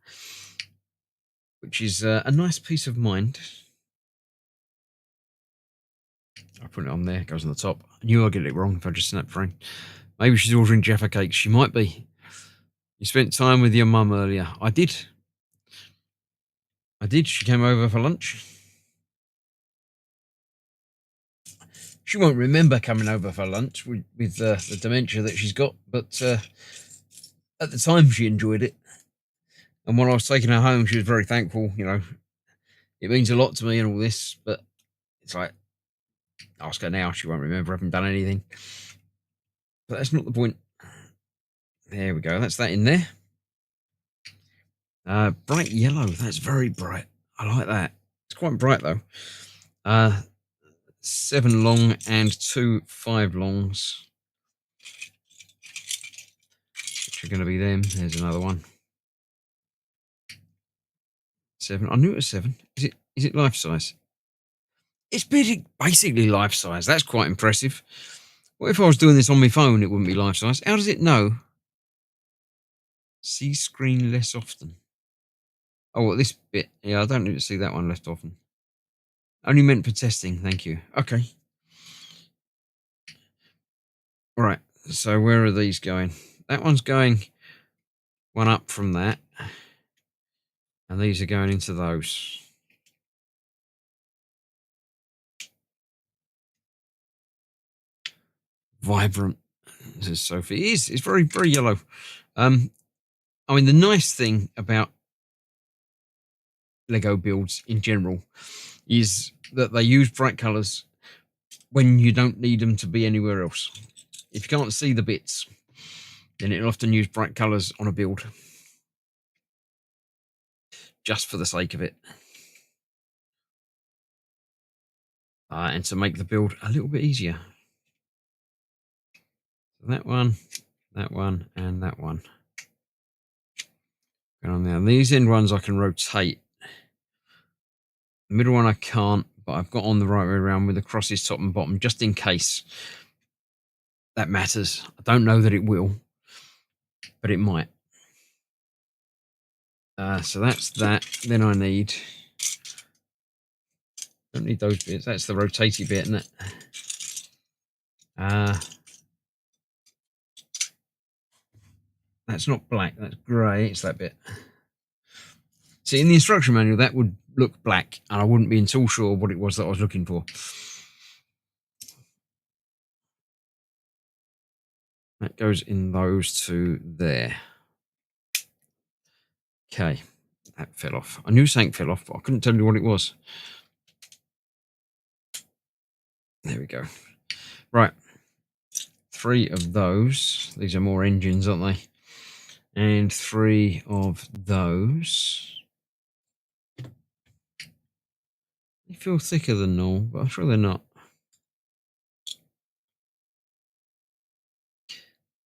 S1: which is a nice peace of mind. I put it on there, it goes on the top. I knew I'd get it wrong if I just snapped frame. Maybe she's ordering Jaffa cakes. She might be. You spent time with your mum earlier. I did. She came over for lunch. She won't remember coming over for lunch with the dementia that she's got, but at the time she enjoyed it. And when I was taking her home, she was very thankful. It means a lot to me and all this, but it's like, ask her now, she won't remember. I haven't done anything. But that's not the point. There we go. That's that in there. Bright yellow. That's very bright. I like that. It's quite bright though. 7 long and 2 5 longs, which are going to be them. There's another one. 7. I knew it was 7. Is it life size? It's basically life size. That's quite impressive. What if I was doing this on my phone? It wouldn't be life size. How does it know? See screen less often. Oh, well, this bit. Yeah, I don't need to see that one less often. Only meant for testing. Thank you. Okay. Right. So where are these going? That one's going one up from that. And these are going into those. Vibrant, says Sophie. It's very, very yellow. The nice thing about Lego builds in general is that they use bright colours when you don't need them to be anywhere else. If you can't see the bits, Then it'll often use bright colours on a build, just for the sake of it. And to make the build a little bit easier. So that one, and that one. Going on there. These end ones I can rotate. The middle one I can't, but I've got on the right way around with the crosses top and bottom, just in case that matters. I don't know that it will, but it might. So that's that. Then I don't need those bits. That's the rotatey bit, isn't it? That's not black, that's grey. It's that bit. See, in the instruction manual, that would look black, and I wouldn't be at all sure what it was that I was looking for. That goes in those two there. Okay, that fell off. I knew something fell off, but I couldn't tell you what it was. There we go. Right. 3 of those. These are more engines, aren't they? And 3 of those. They feel thicker than normal, but I'm sure they're not.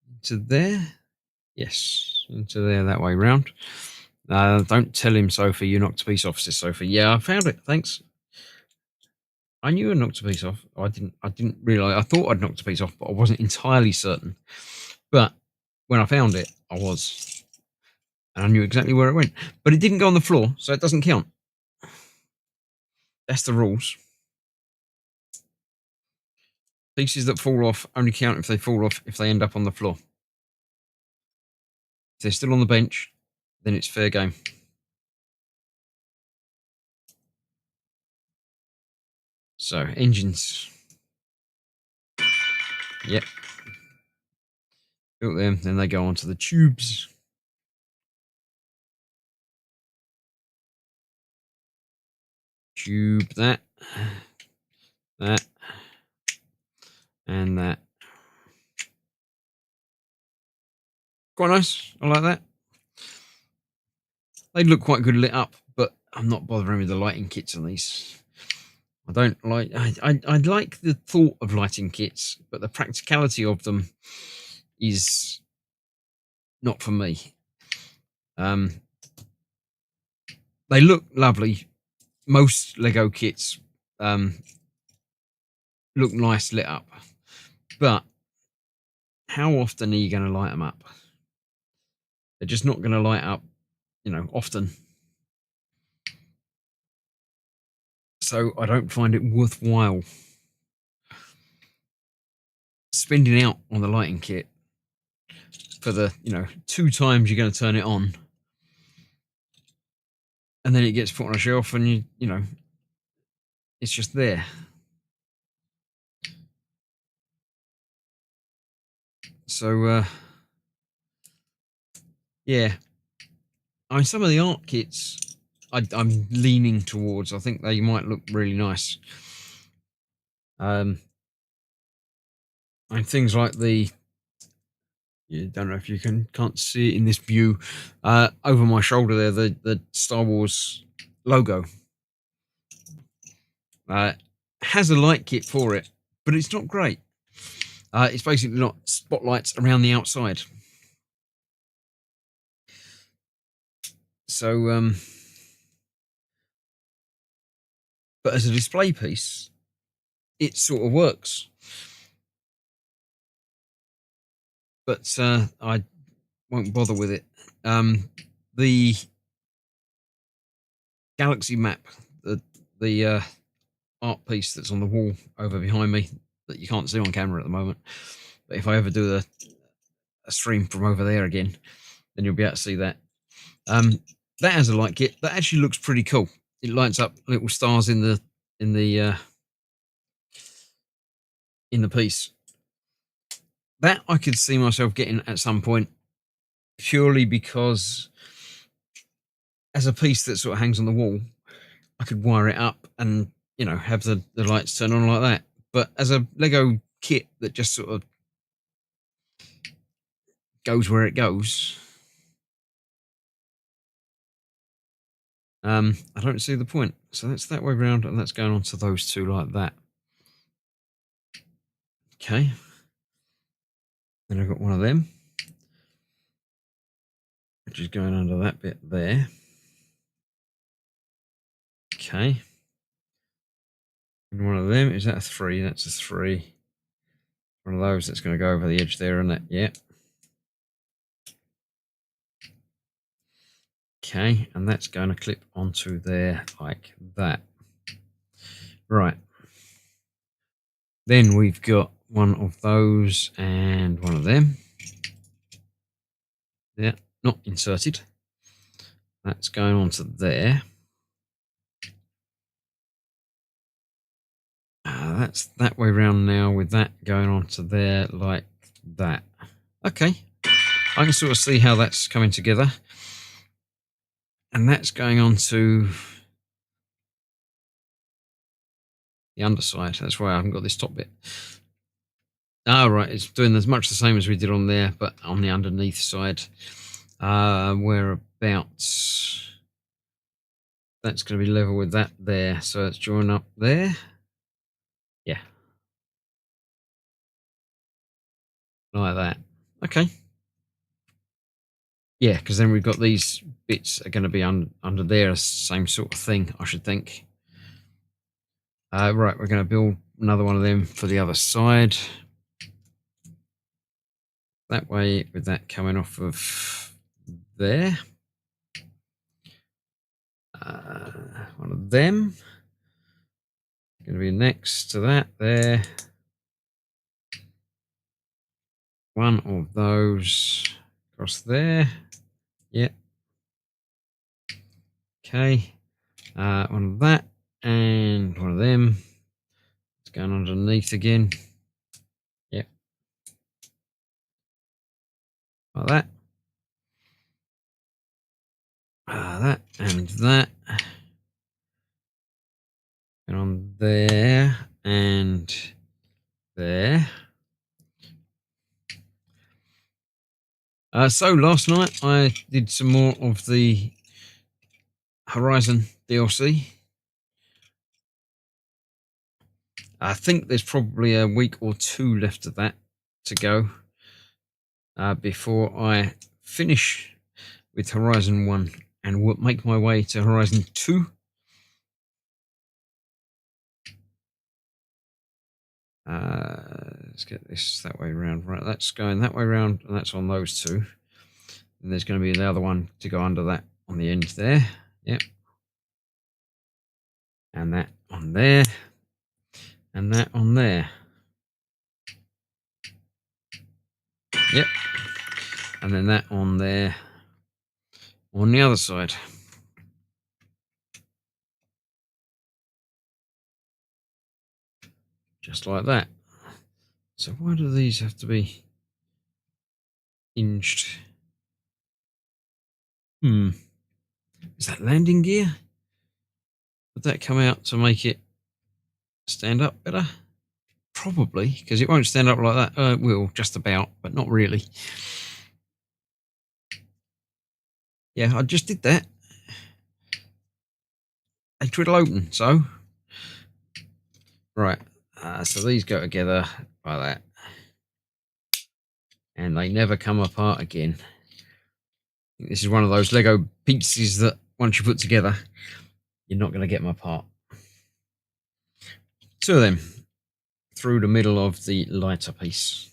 S1: Into there. Yes, into there that way round. Don't tell him, Sophie, you knocked a piece off, says Sophie. Yeah, I found it. Thanks. I knew I knocked a piece off. I didn't realise. I thought I'd knocked a piece off, but I wasn't entirely certain. But when I found it, I was. And I knew exactly where it went. But it didn't go on the floor, so it doesn't count. That's the rules. Pieces that fall off only count if they fall off if they end up on the floor. If they're still on the bench, then it's fair game. So, engines. Yep. Built them, then they go onto the tubes. Tube that, and that. Quite nice. I like that. They look quite good lit up, but I'm not bothering with the lighting kits on these. I don't like. I like the thought of lighting kits, but the practicality of them is not for me. They look lovely. Most Lego kits look nice lit up, but how often are you going to light them up? They're just not going to light up, often. So I don't find it worthwhile spending out on the lighting kit for the 2 times you're going to turn it on, and then it gets put on a shelf, and you know it's just there. So yeah, I mean, some of the art kits I'm leaning towards. I think they might look really nice. And things like you don't know if you can't see it in this view, over my shoulder there, the Star Wars logo has a light kit for it, but it's not great. It's basically not spotlights around the outside. So, but as a display piece, it sort of works. But I won't bother with it. The galaxy map, the art piece that's on the wall over behind me that you can't see on camera at the moment, but if I ever do a stream from over there again, then you'll be able to see that. That has a light kit that actually looks pretty cool. It lights up little stars in the piece. That I could see myself getting at some point, purely because as a piece that sort of hangs on the wall, I could wire it up and have the lights turn on like that. But as a Lego kit that just sort of goes where it goes, I don't see the point. So that's that way round, and that's going on to those two like that. Okay. Then I've got one of them, which is going under that bit there. Okay. And one of them, is that a 3? That's a 3. One of those that's going to go over the edge there, isn't it? Yeah. Okay, and that's going to clip onto there like that. Right. Then we've got one of those and one of them. Yeah, not inserted. That's going onto there. That's that way round now, with that going onto there like that. Okay, I can sort of see how that's coming together. And that's going on to the underside. That's why I haven't got this top bit. Ah, right, it's doing as much the same as we did on there, but on the underneath side. Whereabouts? That's going to be level with that there. So let's join up there. Yeah. Like that. Okay. Yeah, because then we've got these bits are going to be under there, same sort of thing, I should think. Right, we're going to build another one of them for the other side. That way, with that coming off of there. One of them. Going to be next to that there. One of those across there. Yep. Okay. One of that and one of them. It's going underneath again. Yep. Like that. That and that. And on there and there. So last night I did some more of the Horizon DLC. I think there's probably a week or 2 left of that to go before I finish with Horizon 1 and will make my way to Horizon 2. Let's get this that way around. Right, that's going that way around, and that's on those 2. And there's going to be the other one to go under that on the end there. Yep. And that on there. And that on there. Yep. And then that on there on the other side. Just like that. So why do these have to be hinged? Is that landing gear? Would that come out to make it stand up better? Probably, because it won't stand up like that. It will, just about, but not really. Yeah, I just did that. They twiddle open, so. Right, so these go together like that. And they never come apart again. This is one of those Lego pieces that once you put together, you're not going to get them apart. 2 of them through the middle of the lighter piece.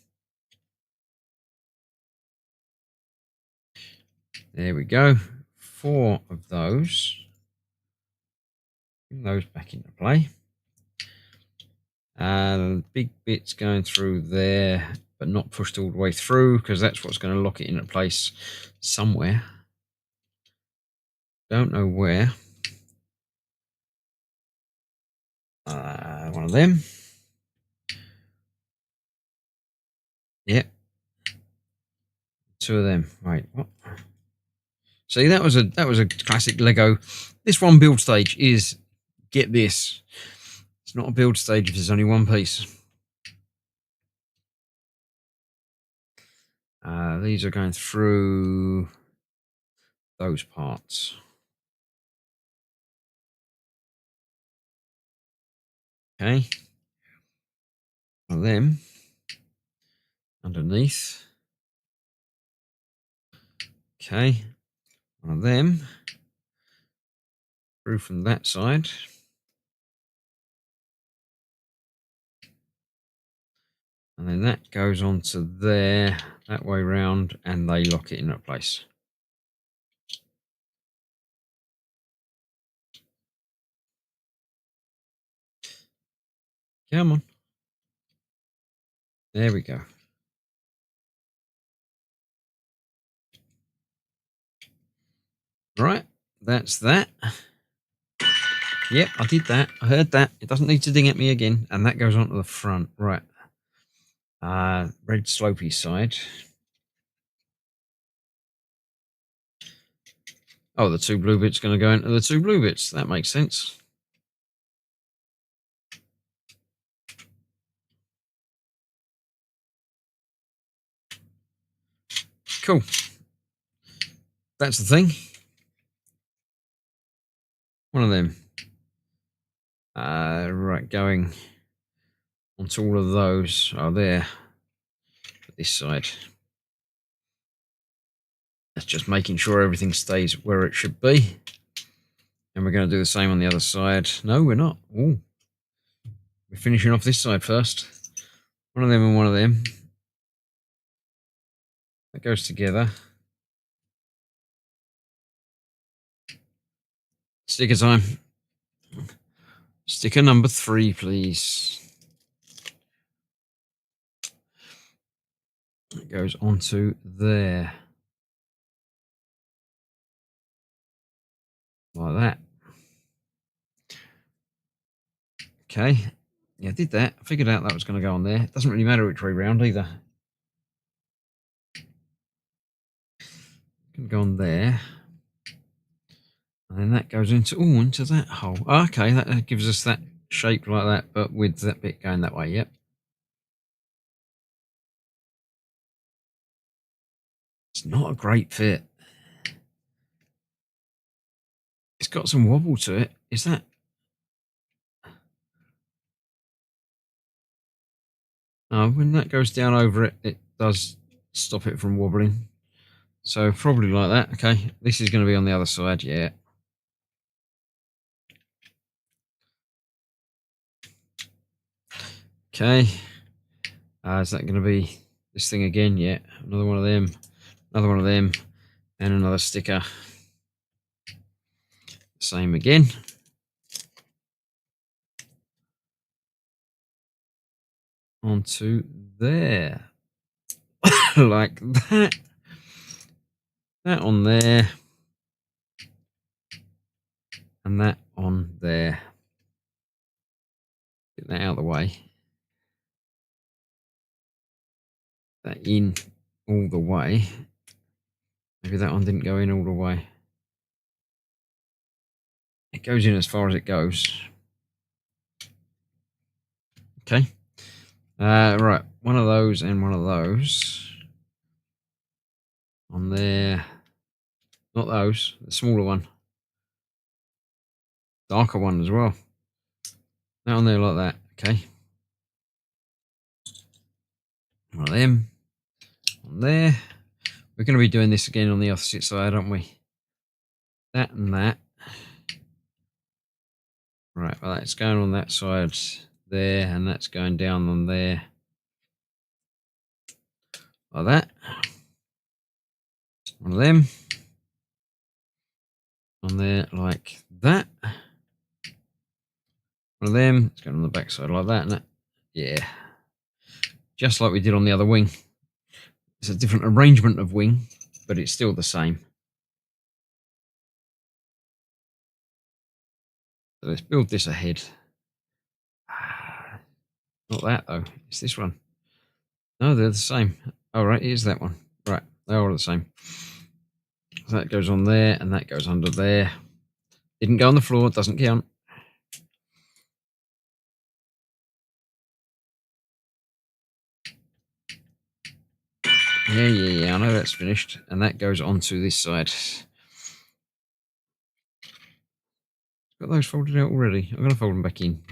S1: There we go. 4 of those. Bring those back into play. Big bits going through there, but not pushed all the way through, because that's what's going to lock it into place somewhere. Don't know where. One of them. Yep. 2 of them. Wait, what? See, that was a classic Lego. This one build stage is, get this, it's not a build stage if there's only one piece. These are going through those parts. Okay. One of them underneath. Okay. One of them through from that side. And then that goes onto there, that way round, and they lock it in place. Come on. There we go. Right, that's that. Yep, I did that. I heard that. It doesn't need to ding at me again. And that goes onto the front. Right. Red slopey side. Oh, the two blue bits going to go into the two blue bits. That makes sense. Cool. That's the thing. One of them. Right, going onto all of those. Oh, there. This side. That's just making sure everything stays where it should be. And we're going to do the same on the other side. No, we're not. Ooh. We're finishing off this side first. One of them and one of them. That goes together. Sticker time. Sticker number 3, please. It goes onto there. Like that. Okay. Yeah, I did that. I figured out that was going to go on there. It doesn't really matter which way round either. Can go on there. And then that goes into that hole. Oh, okay, that gives us that shape like that, but with that bit going that way. Yep. It's not a great fit. It's got some wobble to it. Is that? When that goes down over it, it does stop it from wobbling. So probably like that. Okay, this is going to be on the other side. Yeah. Okay. Is that going to be this thing again? Yeah. Another one of them. Another one of them. And another sticker. Same again. Onto there. Like that. That on there. And that on there. Get that out of the way. That in all the way. Maybe that one didn't go in all the way. It goes in as far as it goes. Okay. Right. One of those and one of those. On there. Not those. The smaller one. Darker one as well. That on there like that. Okay. One of them. On there. We're going to be doing this again on the opposite side, aren't we? That and that. Right, well, that's going on that side there, and that's going down on there. Like that. One of them. On there like that. One of them. It's going on the back side like that, isn't it? Yeah. Just like we did on the other wing. It's a different arrangement of wing, but it's still the same. So let's build this ahead. Not that though. It's this one. No, they're the same. All right, here's that one. Right, they're all the same. So that goes on there, and that goes under there. Didn't go on the floor. Doesn't count. Yeah, I know that's finished. And that goes onto this side. Got those folded out already. I'm going to fold them back in.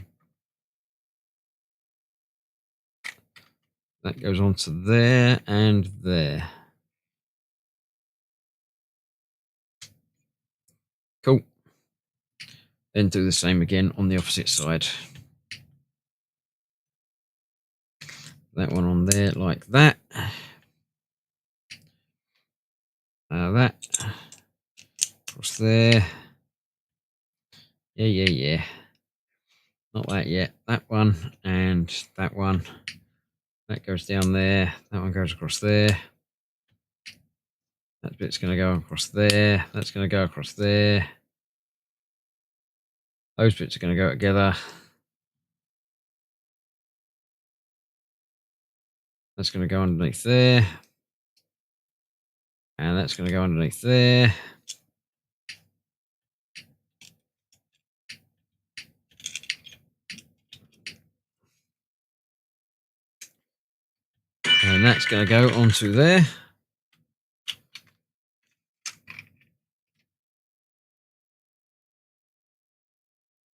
S1: That goes onto there and there. Cool. Then do the same again on the opposite side. That one on there like that. That. Across there. Yeah. Not that yet. That one and that one. That goes down there. That one goes across there. That bit's going to go across there. That's going to go across there. Those bits are going to go together. That's going to go underneath there. And that's going to go underneath there. And that's going to go onto there.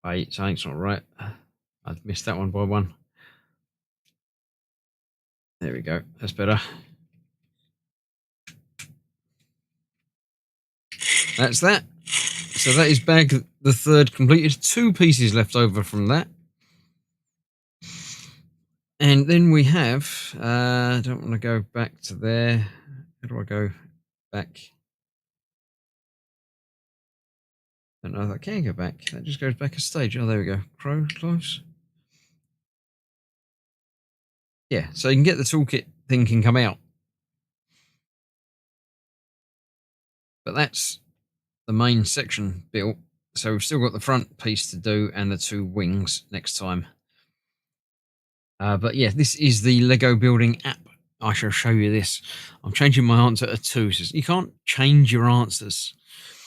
S1: Wait, something's not right. I've missed that one by one. There we go. That's better. That's that. So that is bag the third completed. 2 pieces left over from that. And then we have, I don't want to go back to there. How do I go back? I don't know if I can go back. That just goes back a stage. Oh, there we go. Close. Yeah, so you can get the toolkit thing can come out. But that's the main section built. So we've still got the front piece to do and the 2 wings next time. But yeah, this is the Lego building app. I shall show you this. I'm changing my answer to 2. So you can't change your answers.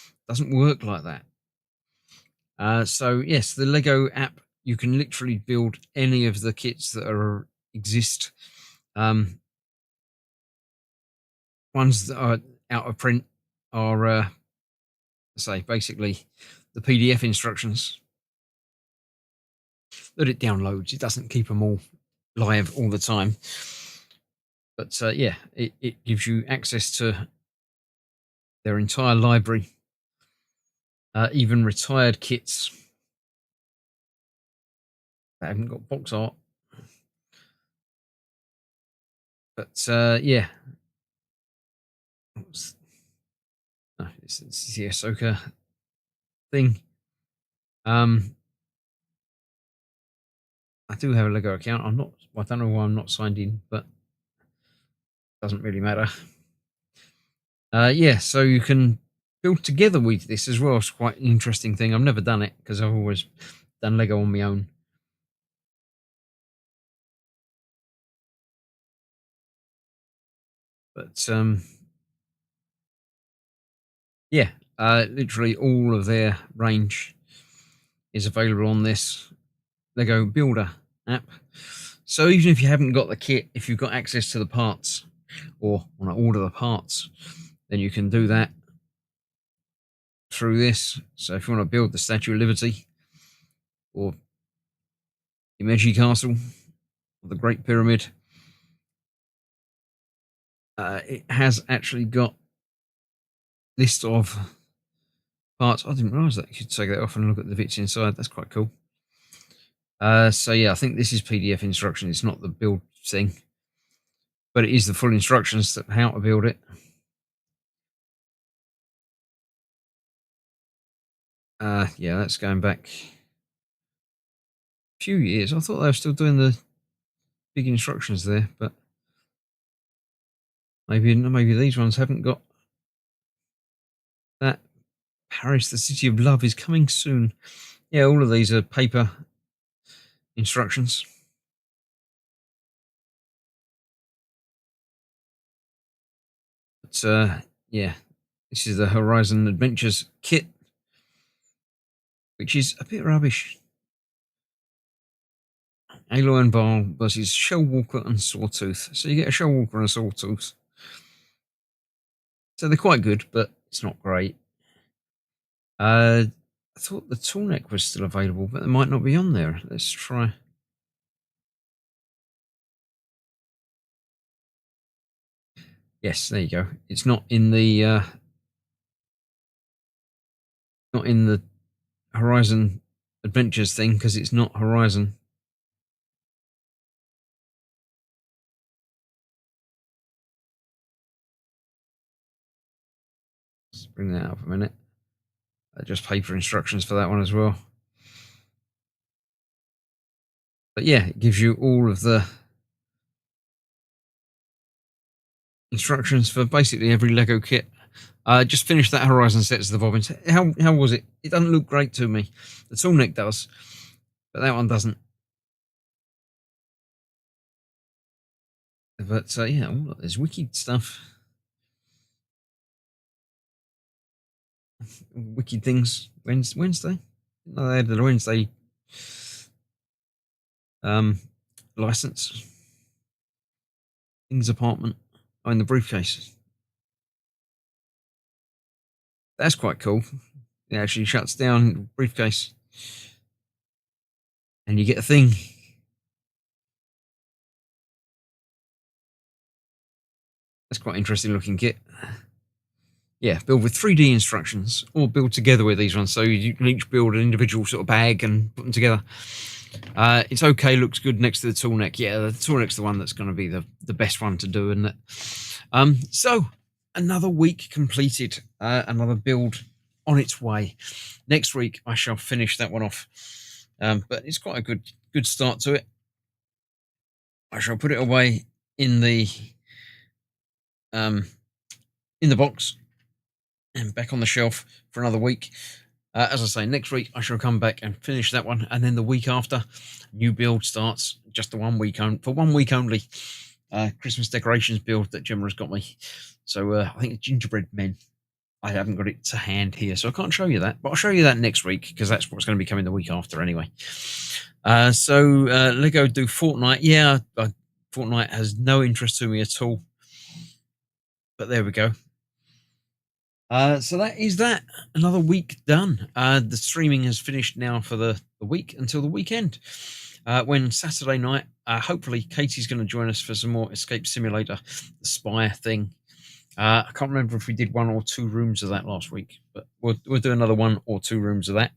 S1: It doesn't work like that. So yes, the Lego app, you can literally build any of the kits that exist. Ones that are out of print are, say, basically the PDF instructions that it downloads. It doesn't keep them all live all the time. But yeah, it gives you access to their entire library, even retired kits that haven't got box art. But yeah, this is the Ahsoka thing. I do have a Lego account. I don't know why I'm not signed in, but it doesn't really matter. Yeah, so you can build together with this as well. It's quite an interesting thing. I've never done it because I've always done Lego on my own. But yeah, literally all of their range is available on this Lego Builder app. So even if you haven't got the kit, if you've got access to the parts or want to order the parts, then you can do that through this. So if you want to build the Statue of Liberty or Imeji Castle or the Great Pyramid, it has actually got list of parts. I didn't realise that. You could take that off and look at the bits inside. That's quite cool. So yeah, I think this is PDF instruction. It's not the build thing, but it is the full instructions to how to build it. Yeah, that's going back a few years. I thought they were still doing the big instructions there, but maybe these ones haven't got that. Paris, the city of love, is coming soon. Yeah, all of these are paper instructions. But yeah, this is the Horizon Adventures kit, which is a bit rubbish. Aloy and Val versus Shellwalker and Sawtooth. So you get a Shellwalker and a Sawtooth. So they're quite good, but it's not great. I thought the tool neck was still available, but it might not be on there. Let's try. Yes, there you go. It's not in the Horizon Adventures thing because it's not Horizon. Let's bring that up a minute. Just paper instructions for that one as well. But yeah, it gives you all of the instructions for basically every Lego kit. Just finished that Horizon sets of the bobbins. How was it? It doesn't look great to me. The tool neck does, but that one doesn't. But yeah, there's wicked stuff. Wicked things. Wednesday? No, they had the Wednesday license. Things apartment. Oh, in the briefcase. That's quite cool. It actually shuts down briefcase. And you get a thing. That's quite interesting looking kit. Yeah, build with 3D instructions or build together with these ones. So you can each build an individual sort of bag and put them together. It's okay, looks good next to the tool neck. Yeah, the tool neck's the one that's going to be the best one to do, isn't it? So another week completed, another build on its way. Next week I shall finish that one off. But it's quite a good start to it. I shall put it away in the box and back on the shelf for another week. As I say, next week I shall come back and finish that one, and then the week after, new build starts. Just the 1 week for 1 week only. Christmas decorations build that Gemma has got me. So I think it's gingerbread men. I haven't got it to hand here, so I can't show you that. But I'll show you that next week because that's what's going to be coming the week after anyway. Lego do Fortnite. Yeah, Fortnite has no interest to me at all. But there we go. So that is that. Another week done. The streaming has finished now for the week until the weekend. When Saturday night, hopefully Katie's going to join us for some more Escape Simulator, the Spire thing. I can't remember if we did 1 or 2 rooms of that last week, but we'll do another 1 or 2 rooms of that.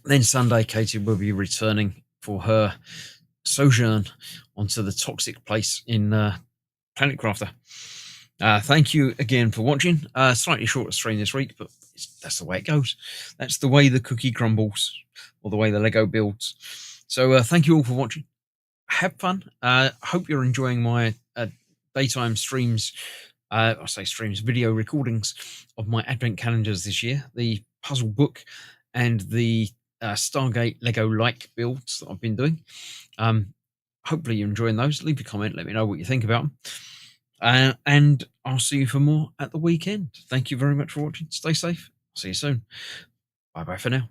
S1: Then Sunday, Katie will be returning for her sojourn onto the toxic place in Planet Crafter. Thank you again for watching. Slightly shorter stream this week, but that's the way it goes. That's the way the cookie crumbles, or the way the Lego builds. So thank you all for watching. Have fun. I hope you're enjoying my daytime streams. I say streams, video recordings of my advent calendars this year, the puzzle book and the Stargate Lego like builds that I've been doing. Hopefully you're enjoying those. Leave a comment, let me know what you think about them. And I'll see you for more at the weekend. Thank you very much for watching. Stay safe. See you soon. Bye bye for now.